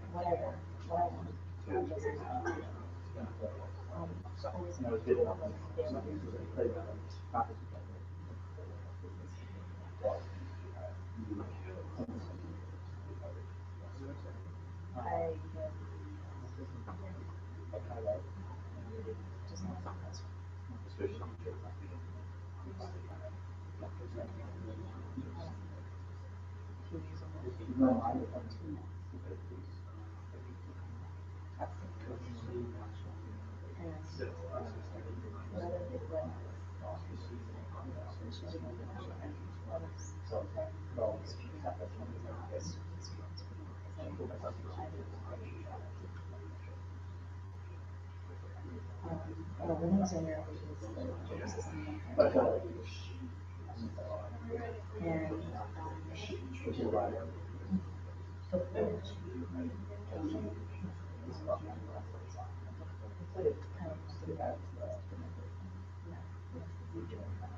whatever, what I want. I guess it's always been very I just not surprised. Few years ago, 2 months. And another big one is showing up in our lives. Speaking up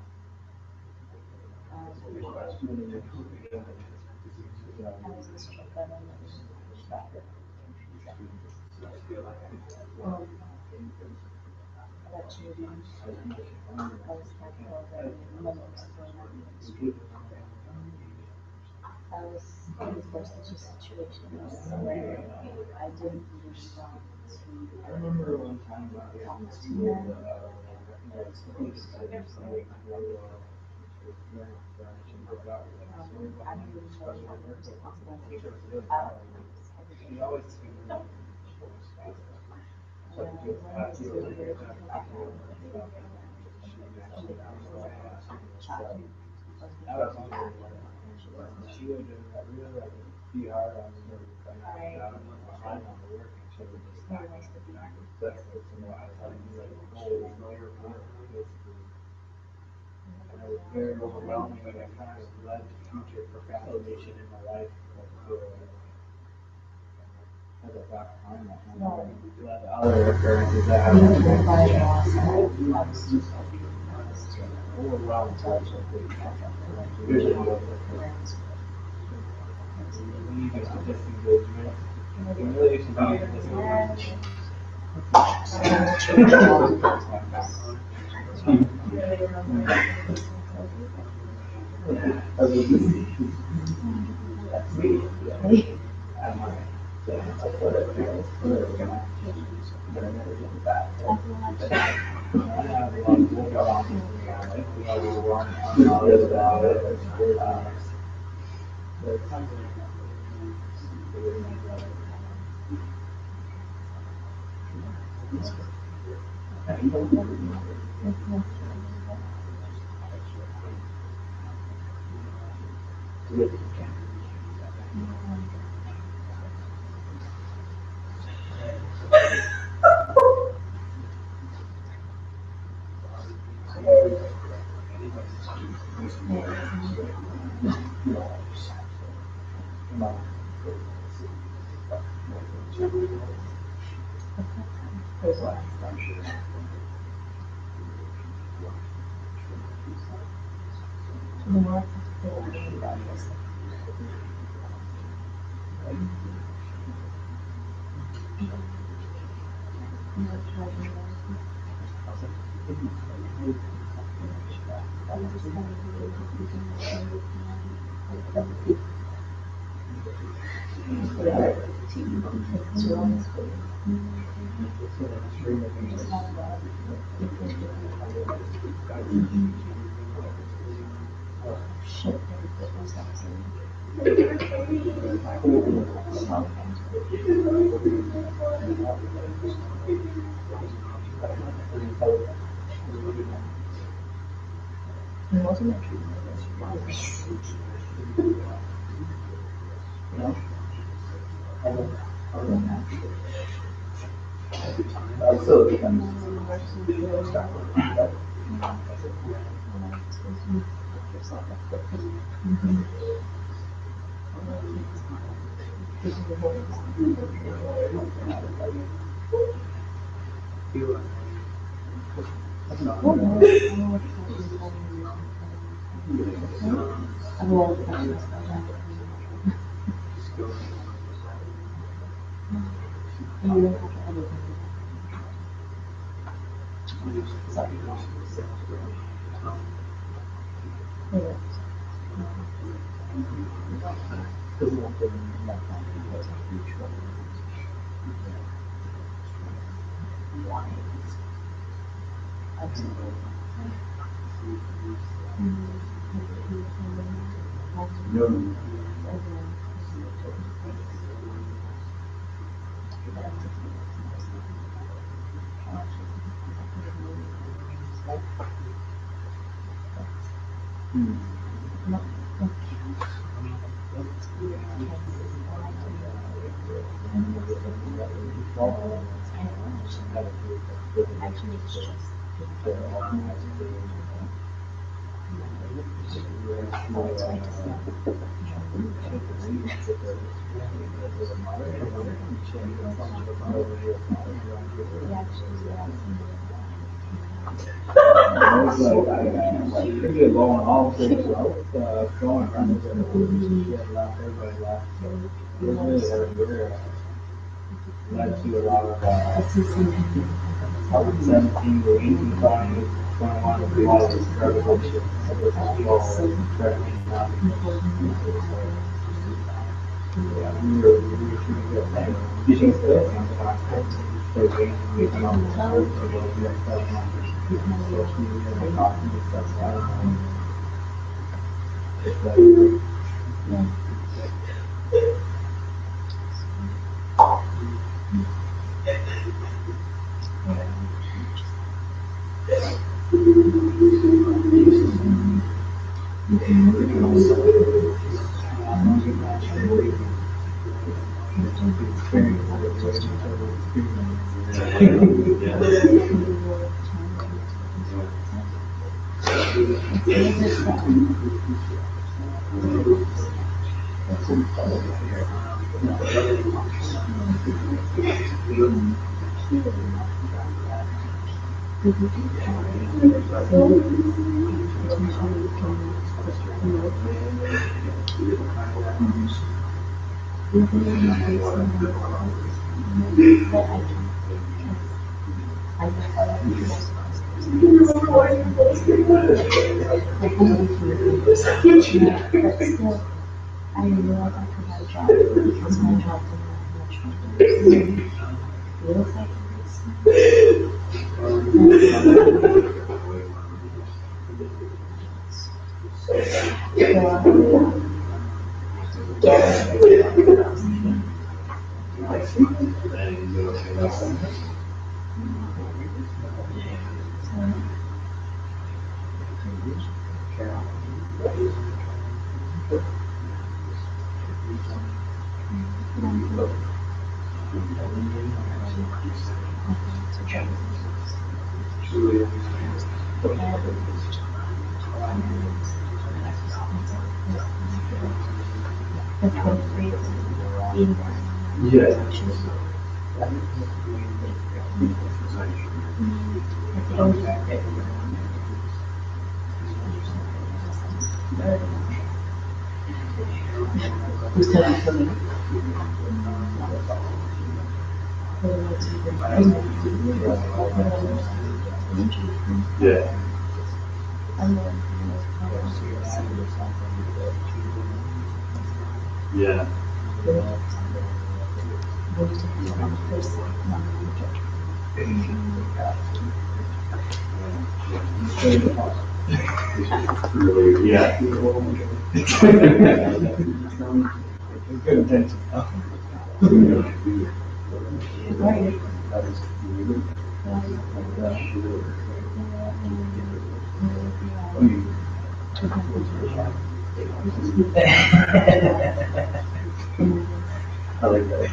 as one of the hardest experience for me because I didn't when I was younger, I was the system and I was the stroke on another doctor. About children, I was talking about moments going on in the street. I was forced into situations where I didn't really want to talk to them. I didn't really know how to responsibility every day. Very overwhelming, and it kind of led to future procrastination in my life. As a back time, led to other occurrences that happened. Overwhelmed. Usually, disengagement. Humiliation being disengagement. Pretty low on all six, so it's going around. Everybody left. It was really hard year. Led to a lot of, 17 to 18 counties, 21 to a lot of revolution. Yeah, we were shooting good things. Getting good. So we can also I realized I could have a job because my job didn't have much feels like good intention. I like that.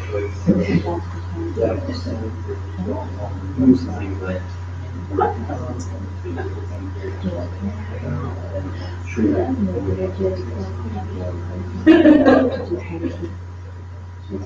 But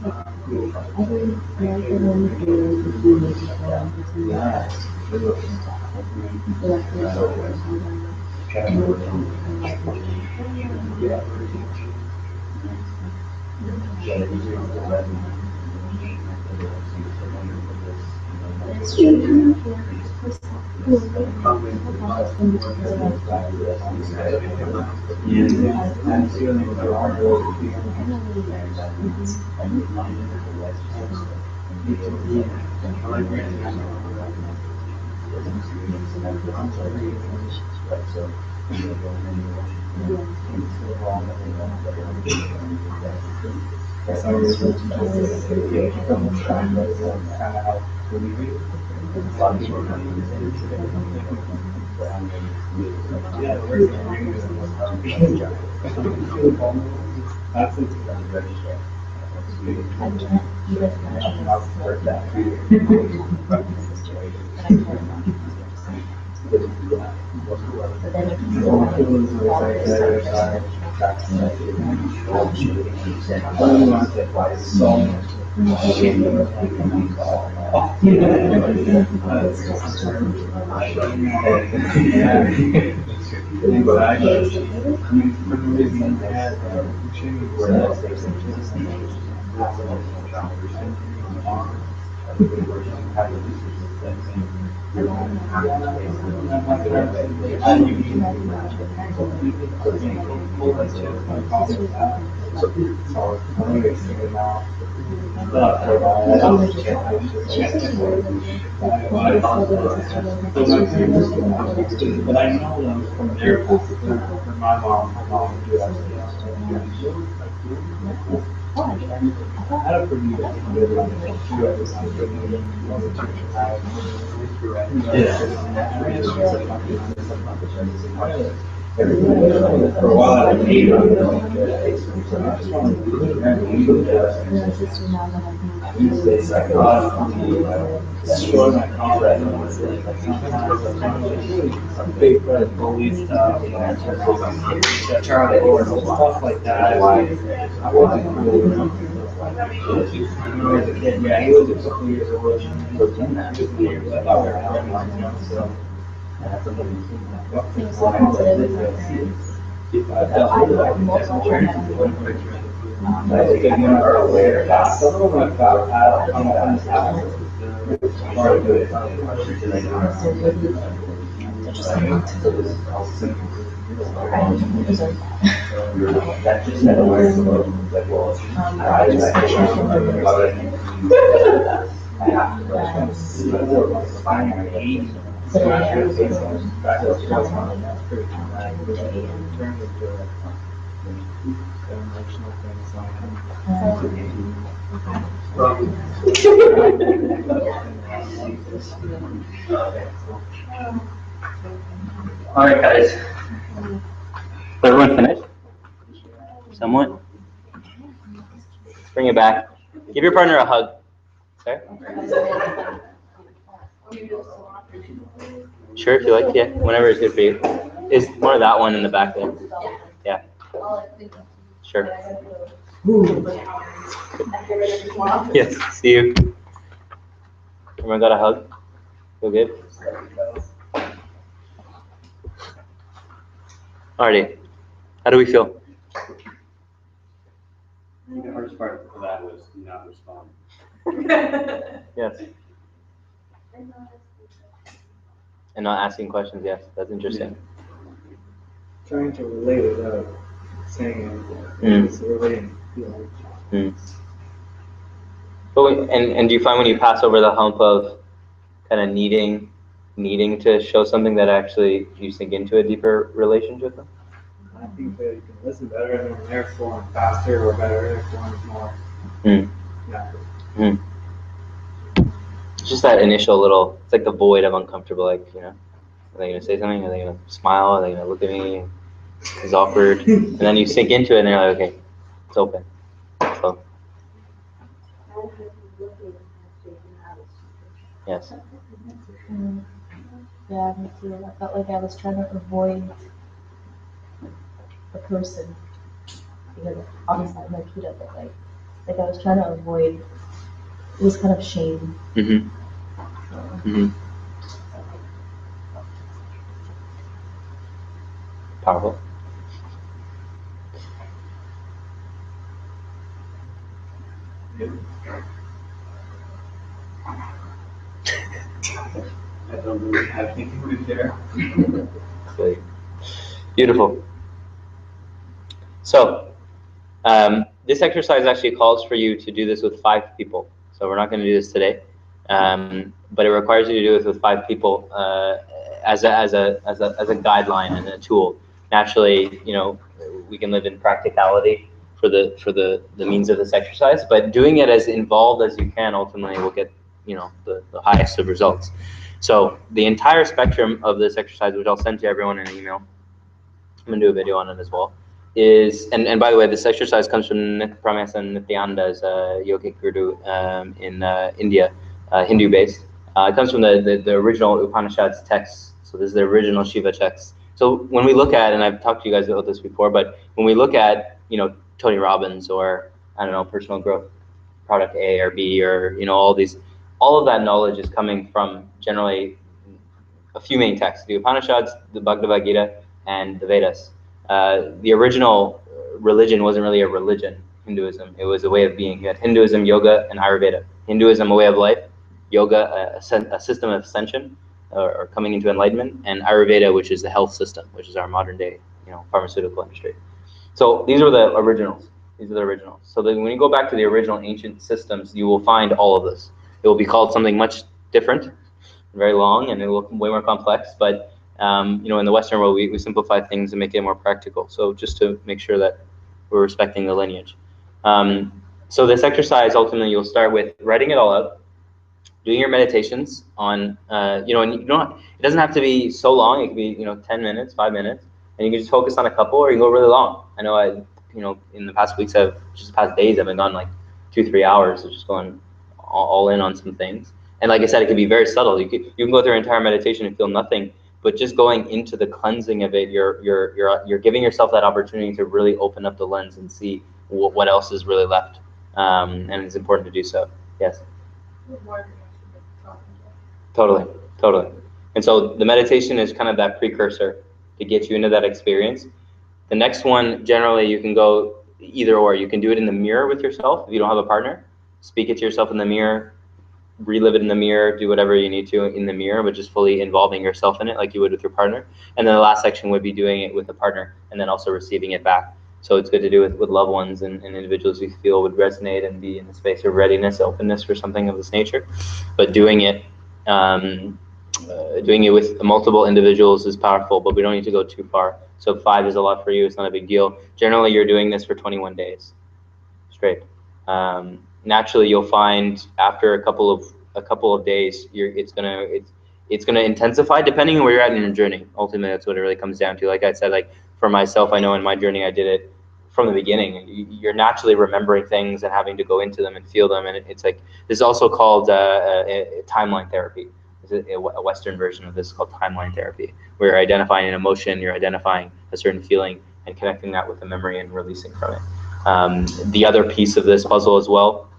I know them from their from my mom would do actually. I had a pretty good run. For a while, I made destroy my confidence. Big bully stuff, Charlie Horse, stuff like that. I wasn't cool. When I was a kid, yeah, he was a couple years old. He was in that. I thought we were out, so. All right, guys. Everyone finished? Somewhat? Let's bring it back. Give your partner a hug. Okay? Sure, if you like. Yeah, whenever is good for you. Is more of that one in the back there? Yeah. Sure. Yes, see you. Everyone got a hug? Feel good? Alrighty. How do we feel? The hardest part for that was not responding. Yes. And not asking questions, yes. That's interesting. Trying to relate without saying it. It's relating. But and do you find when you pass over the hump of kind of needing to show something that actually you sink into a deeper relationship with them? I think that you can listen better and then they're flowing faster or better, they're flowing more. Yeah. It's just that initial little, it's like the void of uncomfortable, like, are they going to say something? Are they going to smile? Are they going to look at me? It's awkward. And then you sink into it and you're like, okay, it's open. So. Yes. Yeah, me too. I felt like I was trying to avoid the person because obviously I'm like, he doesn't like like I was trying to avoid this kind of shame. Mm-hmm. Mm-hmm. Powerful. I don't really have anything to share. Great. Beautiful. So, this exercise actually calls for you to do this with 5 people. So we're not going to do this today, but it requires you to do this with 5 people as a guideline and a tool. Naturally, you know, we can live in practicality for the means of this exercise, but doing it as involved as you can ultimately will get, you know, the highest of results. So the entire spectrum of this exercise, which I'll send to everyone in an email, I'm gonna do a video on it as well, is, and by the way, this exercise comes from Paramahansa Nityananda's yogic guru in India, Hindu based. It comes from the original Upanishads texts. So this is the original Shiva texts. So when we look at, and I've talked to you guys about this before, but when we look at, you know, Tony Robbins or, I don't know, personal growth product A or B, or, you know, all of that knowledge is coming from generally a few main texts: the Upanishads, the Bhagavad Gita, and the Vedas. The original religion wasn't really a religion, Hinduism. It was a way of being. You had Hinduism, yoga, and Ayurveda. Hinduism, a way of life; yoga, a system of ascension, or coming into enlightenment; and Ayurveda, which is the health system, which is our modern day, you know, pharmaceutical industry. So these are the originals. These are the originals. So then when you go back to the original ancient systems, you will find all of this. It will be called something much different, very long, and it will look way more complex. But you know, in the Western world, we simplify things and make it more practical. So just to make sure that we're respecting the lineage. So this exercise, ultimately, you'll start with writing it all out, doing your meditations on, you know, and you don't, it doesn't have to be so long. It could be, you know, 10 minutes, 5 minutes, and you can just focus on a couple, or you can go really long. I know you know, in the past weeks, just the past days, I've been gone like 2-3 hours of just going all in on some things. And like I said, it could be very subtle. You can go through an entire meditation and feel nothing, but just going into the cleansing of it, you're giving yourself that opportunity to really open up the lens and see what else is really left. And it's important to do so. Yes. Totally. And so the meditation is kind of that precursor to get you into that experience. The next one, generally, you can go either or. You can do it in the mirror with yourself if you don't have a partner. Speak it to yourself in the mirror, relive it in the mirror, do whatever you need to in the mirror, but just fully involving yourself in it like you would with your partner. And then the last section would be doing it with a partner and then also receiving it back. So it's good to do it with loved ones and individuals you feel would resonate and be in the space of readiness, openness for something of this nature. But doing it with multiple individuals is powerful, but we don't need to go too far. So 5 is a lot for you. It's not a big deal. Generally, you're doing this for 21 days straight. Naturally, you'll find after a couple of days, it's gonna intensify depending on where you're at in your journey. Ultimately, that's what it really comes down to. Like I said, like for myself, I know in my journey, I did it from the beginning. You're naturally remembering things and having to go into them and feel them, and it's like, this is also called timeline therapy. A Western version of this is called timeline therapy, where you're identifying an emotion, you're identifying a certain feeling, and connecting that with a memory and releasing from it. The other piece of this puzzle as well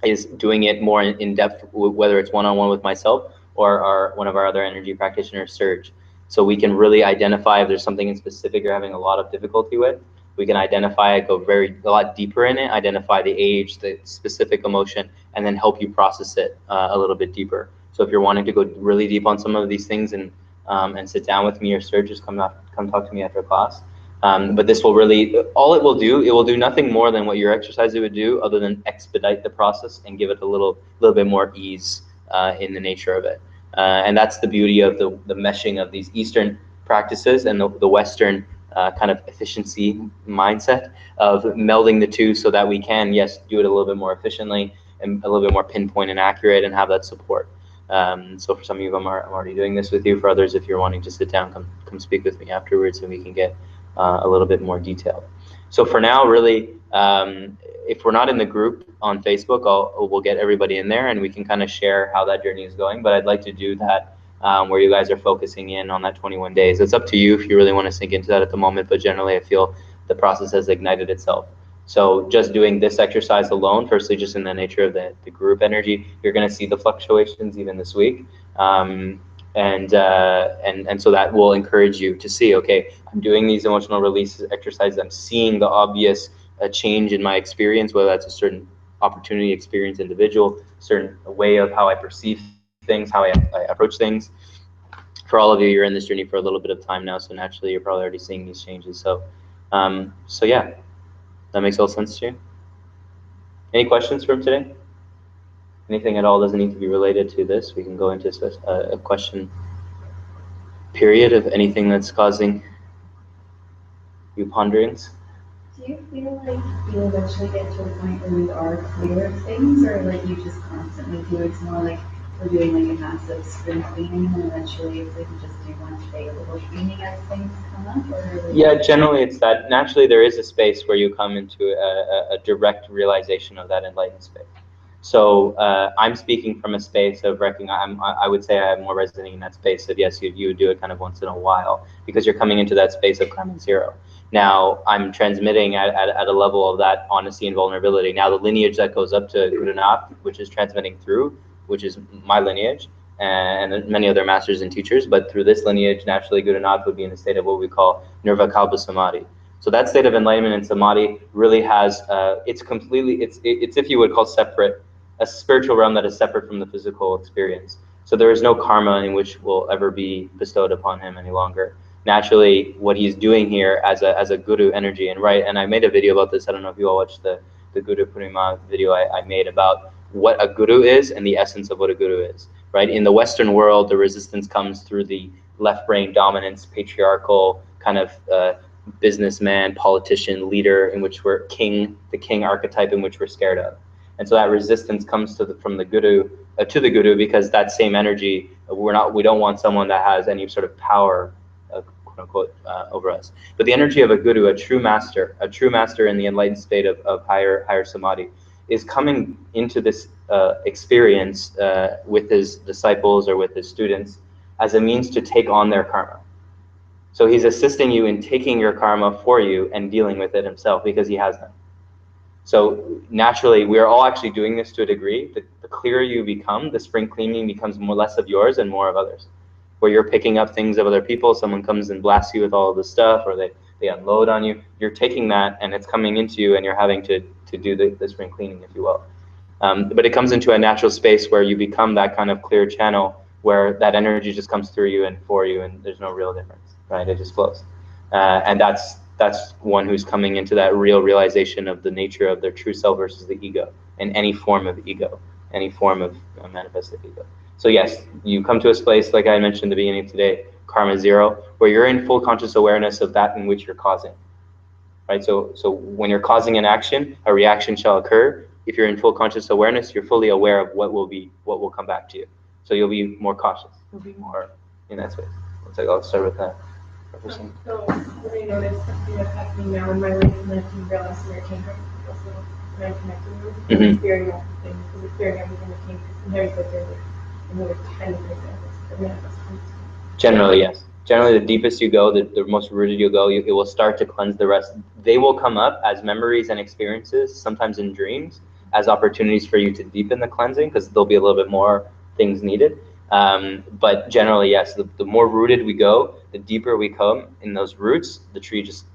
is doing it more in depth, whether it's one-on-one with myself or one of our other energy practitioners, Serge. So we can really identify if there's something in specific you're having a lot of difficulty with. We can identify it, go a lot deeper in it, identify the age, the specific emotion, and then help you process it a little bit deeper. So if you're wanting to go really deep on some of these things and sit down with me or Serge, just come talk to me after class. But this will really, all it will do nothing more than what your exercise would do, other than expedite the process and give it a little bit more ease in the nature of it. And that's the beauty of the meshing of these Eastern practices and the Western kind of efficiency mindset of melding the two, so that we can, yes, do it a little bit more efficiently and a little bit more pinpoint and accurate, and have that support. So for some of you, I'm already doing this with you. For others, if you're wanting to sit down, come speak with me afterwards, and we can get a little bit more detailed. So for now, really, if we're not in the group on Facebook, we'll get everybody in there and we can kind of share how that journey is going. But I'd like to do that where you guys are focusing in on that 21 days. It's up to you if you really want to sink into that at the moment, but generally I feel the process has ignited itself. So just doing this exercise alone, firstly, just in the nature of the group energy, you're going to see the fluctuations even this week. And so that will encourage you to see, okay, I'm doing these emotional release exercises. I'm seeing the obvious change in my experience, whether that's a certain opportunity, experience, individual, certain way of how I perceive things, how I approach things. For all of you, you're in this journey for a little bit of time now, so naturally you're probably already seeing these changes. So, so yeah, that makes all sense to you. Any questions from today? Anything at all doesn't need to be related to this. We can go into a question period of anything that's causing you ponderings. Do you feel like you'll eventually get to a point where you are clear of things, or like you just constantly do? It's more like we're doing like a massive spring cleaning, and eventually if we can just do one day a little cleaning as things come up, or like... Yeah, generally it's that. Naturally, there is a space where you come into a direct realization of that enlightened space. So I'm speaking from a space of recognizing. I would say I'm more resonating in that space of yes, you would do it kind of once in a while because you're coming into that space of karma zero. Now I'm transmitting at a level of that honesty and vulnerability. Now the lineage that goes up to Guru Nanak, which is transmitting through, which is my lineage, and many other masters and teachers, but through this lineage, naturally Guru Nanak would be in a state of what we call Nirvikalpa Samadhi. So that state of enlightenment and samadhi really has, it's completely, it's if you would call separate, a spiritual realm that is separate from the physical experience. So there is no karma in which will ever be bestowed upon him any longer. Naturally, what he's doing here as a guru energy, and I made a video about this. I don't know if you all watched the Guru Purnima video I made about what a guru is and the essence of what a guru is, right? In the Western world, the resistance comes through the left brain dominance, patriarchal kind of businessman, politician, leader, in which we're the king archetype in which we're scared of. And so that resistance comes from the guru to the guru because that same energy, we don't want someone that has any sort of power, quote unquote, over us. But the energy of a guru, a true master in the enlightened state of higher samadhi, is coming into this experience with his disciples or with his students as a means to take on their karma. So he's assisting you in taking your karma for you and dealing with it himself because he has them. So naturally, we are all actually doing this to a degree. The clearer you become, the spring cleaning becomes less of yours and more of others. Where you're picking up things of other people, someone comes and blasts you with all of this stuff, or they unload on you. You're taking that and it's coming into you and you're having to do the spring cleaning, if you will. But it comes into a natural space where you become that kind of clear channel where that energy just comes through you and for you and there's no real difference, right? It just flows. And that's one who's coming into that real realization of the nature of their true self versus the ego, and any form of ego, any form of manifested ego. So yes, you come to a place, like I mentioned at the beginning of today, karma zero, where you're in full conscious awareness of that in which you're causing, right? So when you're causing an action, a reaction shall occur. If you're in full conscious awareness, you're fully aware of what will come back to you. So you'll be more cautious. You'll be more in that space. I'll start with that. So when I notice something that's happening now in my life, and then you realize where it came from, also when I'm connecting with, it's clearing up things, because it's clearing everything that came from. Sometimes like there's another tiny examples that manifest. Generally, yes. Generally, the deepest you go, the most rooted you go, it will start to cleanse the rest. They will come up as memories and experiences, sometimes in dreams, as opportunities for you to deepen the cleansing, because there'll be a little bit more things needed. But generally, yes, the more rooted we go, the deeper we come in those roots, the tree just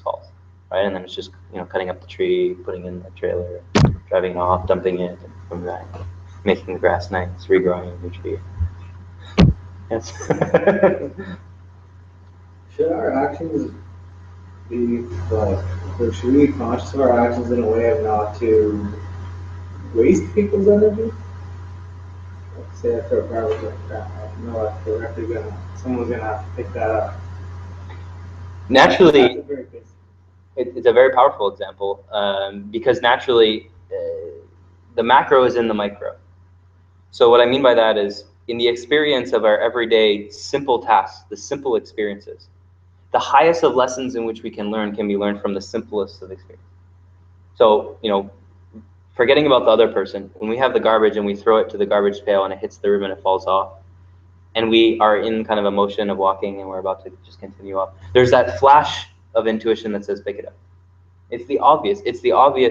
falls, right? And then it's just, cutting up the tree, putting in the trailer, driving it off, dumping it, and coming back, making the grass nice, regrowing a new tree. Yes. Should our actions be like, or should we be conscious of our actions in a way of not to waste people's energy? Like, say I throw garbage like that, I know that's directly someone's gonna have to pick that up. Naturally, it's a very powerful example because naturally the macro is in the micro. So what I mean by that is in the experience of our everyday simple tasks, the simple experiences, the highest of lessons in which we can learn can be learned from the simplest of experiences. So, forgetting about the other person, when we have the garbage and we throw it to the garbage pail and it hits the rim and it falls off, and we are in kind of a motion of walking and we're about to just continue off, there's that flash of intuition that says pick it up. It's the obvious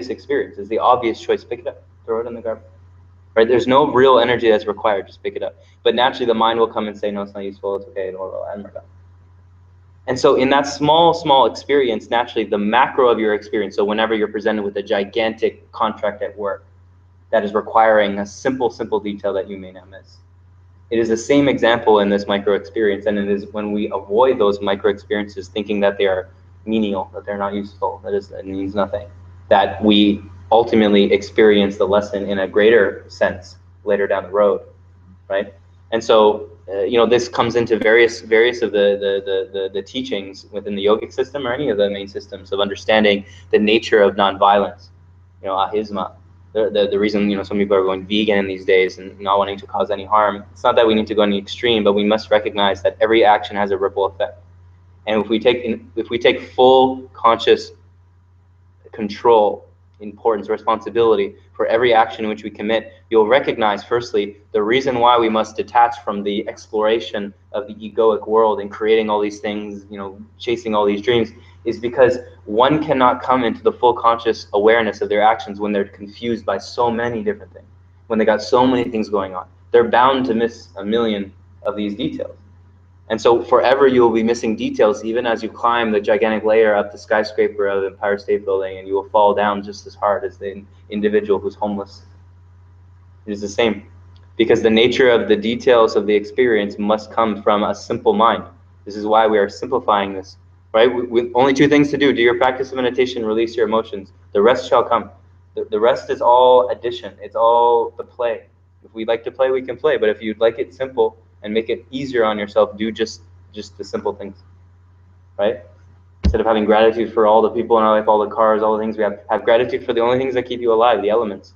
experience. It's the obvious choice. Pick it up, throw it in the garbage. Right? There's no real energy that's required. Just pick it up. But naturally, the mind will come and say, no, it's not useful. It's okay. And we're done. And so in that small experience, naturally, the macro of your experience, so whenever you're presented with a gigantic contract at work that is requiring a simple detail that you may not miss, it is the same example in this micro experience. And it is when we avoid those micro experiences thinking that they are menial, that they're not useful, that it means nothing, that we ultimately experience the lesson in a greater sense later down the road, right? And so, this comes into various of the teachings within the yogic system or any of the main systems of understanding the nature of nonviolence, ahisma. The reason, some people are going vegan in these days and not wanting to cause any harm, it's not that we need to go any extreme, but we must recognize that every action has a ripple effect. And if we take full conscious control, importance, responsibility for every action in which we commit, you'll recognize, firstly, the reason why we must detach from the exploration of the egoic world and creating all these things, chasing all these dreams, is because one cannot come into the full conscious awareness of their actions when they're confused by so many different things, when they got so many things going on. They're bound to miss a million of these details. And so forever you will be missing details, even as you climb the gigantic ladder up the skyscraper of the Empire State Building, and you will fall down just as hard as the individual who's homeless. It is the same, because the nature of the details of the experience must come from a simple mind. This is why we are simplifying this, right? With only two things to do: do your practice of meditation, release your emotions. The rest shall come. The rest is all addition. It's all the play. If we'd like to play, we can play. But if you'd like it simple and make it easier on yourself, do just the simple things, right? Instead of having gratitude for all the people in our life, all the cars, all the things we have gratitude for the only things that keep you alive, the elements,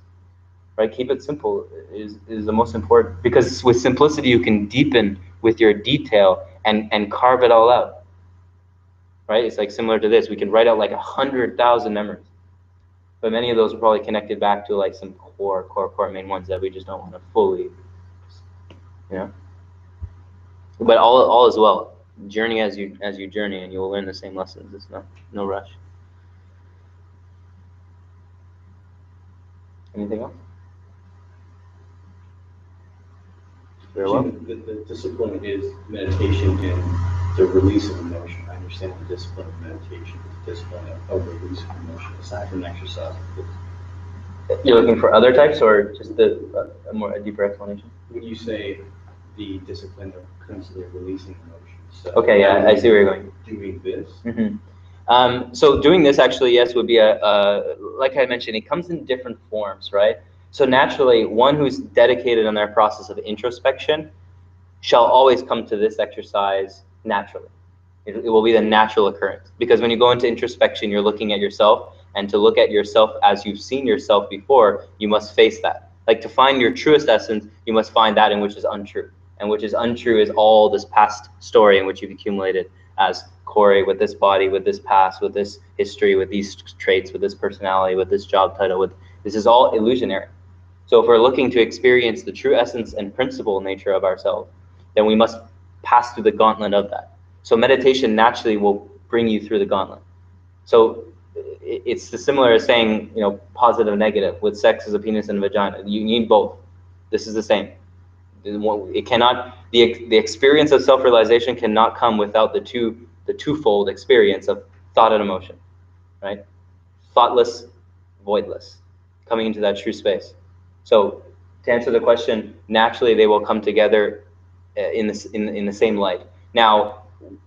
right? Keep it simple is the most important, because with simplicity you can deepen with your detail and carve it all out, right? It's like similar to this. We can write out like 100,000 memories, but many of those are probably connected back to like some core main ones that we just don't want to fully, But all is well. Journey as you journey, and you will learn the same lessons. It's no rush. Anything else? Very well. The discipline is meditation and the release of emotion. I understand the discipline of meditation, the discipline of release of emotion, aside from exercise. You're looking for other types, or just a deeper explanation? When you say the discipline of constantly releasing emotions. So okay, yeah, I see where you're going. Doing this. Mm-hmm. So doing this actually, yes, would be like I mentioned, it comes in different forms, right? So naturally, one who's dedicated in their process of introspection shall always come to this exercise naturally. It will be the natural occurrence, because when you go into introspection, you're looking at yourself, and to look at yourself as you've seen yourself before, you must face that. Like, to find your truest essence, you must find that in which is untrue. And which is untrue is all this past story in which you've accumulated as Corey, with this body, with this past, with this history, with these traits, with this personality, with this job title. This is all illusionary. So if we're looking to experience the true essence and principle nature of ourselves, then we must pass through the gauntlet of that. So meditation naturally will bring you through the gauntlet. So it's similar as saying, positive and negative. With sex as a penis and a vagina, you need both. This is the same. It cannot. The experience of self-realization cannot come without the twofold experience of thought and emotion, right? Thoughtless, voidless, coming into that true space. So to answer the question, naturally they will come together in the same light. Now,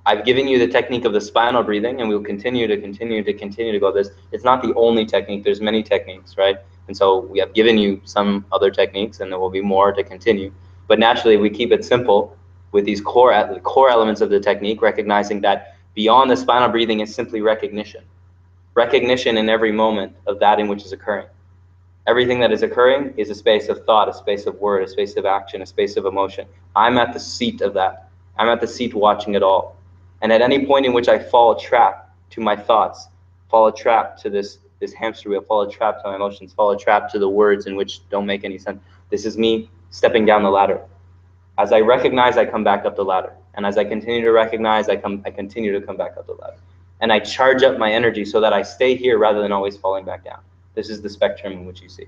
I've given you the technique of the spinal breathing, and we will continue to go this. It's not the only technique. There's many techniques, right? And so we have given you some other techniques, and there will be more to continue. But naturally, we keep it simple with these core elements of the technique, recognizing that beyond the spinal breathing is simply recognition. Recognition in every moment of that in which is occurring. Everything that is occurring is a space of thought, a space of word, a space of action, a space of emotion. I'm at the seat of that. I'm at the seat watching it all. And at any point in which I fall a trap to my thoughts, fall a trap to this hamster wheel, fall a trap to my emotions, fall a trap to the words in which don't make any sense, this is me stepping down the ladder. As I recognize, I come back up the ladder. And as I continue to recognize, I continue to come back up the ladder. and I charge up my energy so that I stay here rather than always falling back down. This is the spectrum in which you see.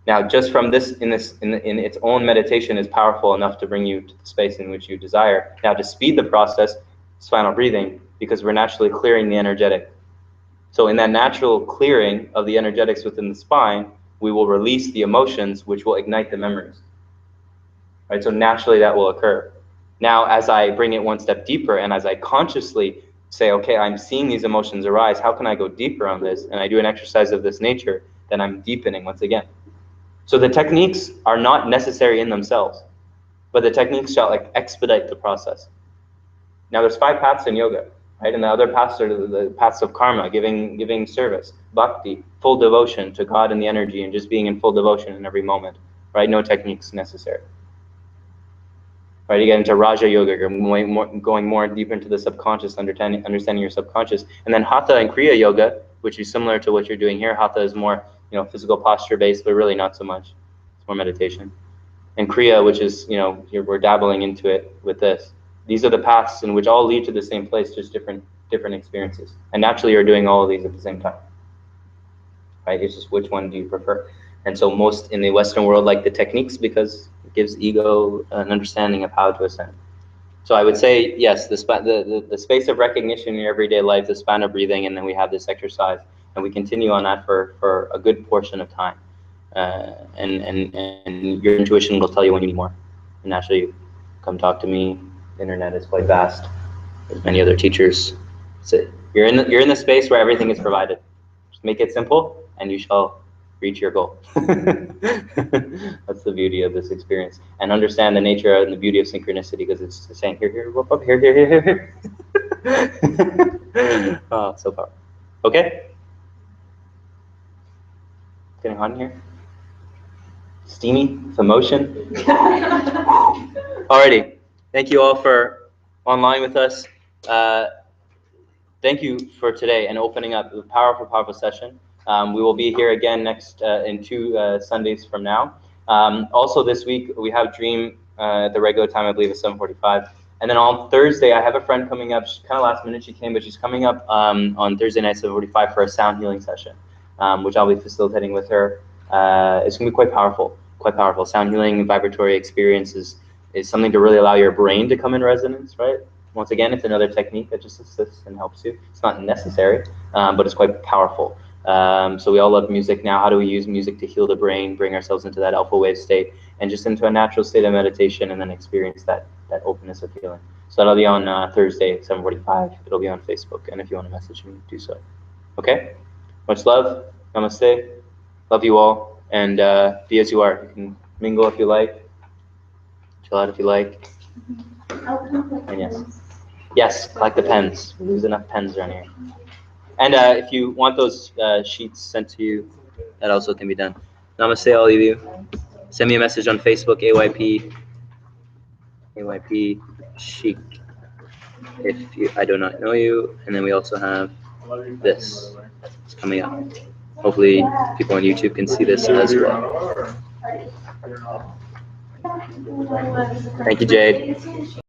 Now, just from this, in its own meditation is powerful enough to bring you to the space in which you desire. Now, to speed the process, spinal breathing, because we're naturally clearing the energetic. So in that natural clearing of the energetics within the spine, we will release the emotions, which will ignite the memories. Right? So naturally that will occur. Now, as I bring it one step deeper and as I consciously say, okay, I'm seeing these emotions arise, how can I go deeper on this? And I do an exercise of this nature, then I'm deepening once again. So the techniques are not necessary in themselves, but the techniques shall expedite the process. Now there's 5 paths in yoga, right? And the other paths are the paths of karma, giving service, bhakti, full devotion to God and the energy, and just being in full devotion in every moment, right? No techniques necessary. Right, you get into Raja Yoga, you're going more deep into the subconscious, understanding your subconscious. And then Hatha and Kriya Yoga, which is similar to what you're doing here. Hatha is more, physical posture based, but really not so much. It's more meditation. And Kriya, which is, we're dabbling into it with this. These are the paths in which all lead to the same place, just different experiences. And naturally, you're doing all of these at the same time. Right? It's just which one do you prefer? And so most in the Western world like the techniques because it gives ego an understanding of how to ascend. So I would say, yes, the space of recognition in your everyday life, the span of breathing, and then we have this exercise, and we continue on that for a good portion of time. And your intuition will tell you when you need more. And naturally, come talk to me. The internet is quite vast. There's many other teachers. So you're in the space where everything is provided. Just make it simple, and you shall reach your goal. That's the beauty of this experience, and understand the nature and the beauty of synchronicity, because it's saying here, whoop, up, here. Oh, so powerful. Okay, getting hot in here. Steamy, some motion. Alrighty, thank you all for online with us. Thank you for today and opening up a powerful session. We will be here again next in 2 Sundays from now. Also this week we have Dream at the regular time, I believe it's 7:45. And then on Thursday I have a friend coming up. She's kind of last minute she came, but she's coming up on Thursday night 7:45 for a sound healing session, which I'll be facilitating with her. It's gonna be quite powerful. Sound healing, vibratory experiences is something to really allow your brain to come in resonance, right? Once again, it's another technique that just assists and helps you. It's not necessary, but it's quite powerful. So we all love music now. How do we use music to heal the brain, bring ourselves into that alpha wave state, and just into a natural state of meditation, and then experience that openness of healing? So that'll be on Thursday at 7:45. It'll be on Facebook, and if you want to message me, do so. Okay? Much love. Namaste. Love you all, and be as you are. You can mingle if you like, chill out if you like. And yes, collect the pens. There's enough pens around here. And if you want those sheets sent to you, that also can be done. Namaste, all of you. Send me a message on Facebook, AYP Chic, if I do not know you. And then we also have this. It's coming up. Hopefully people on YouTube can see this as well. Thank you, Jade.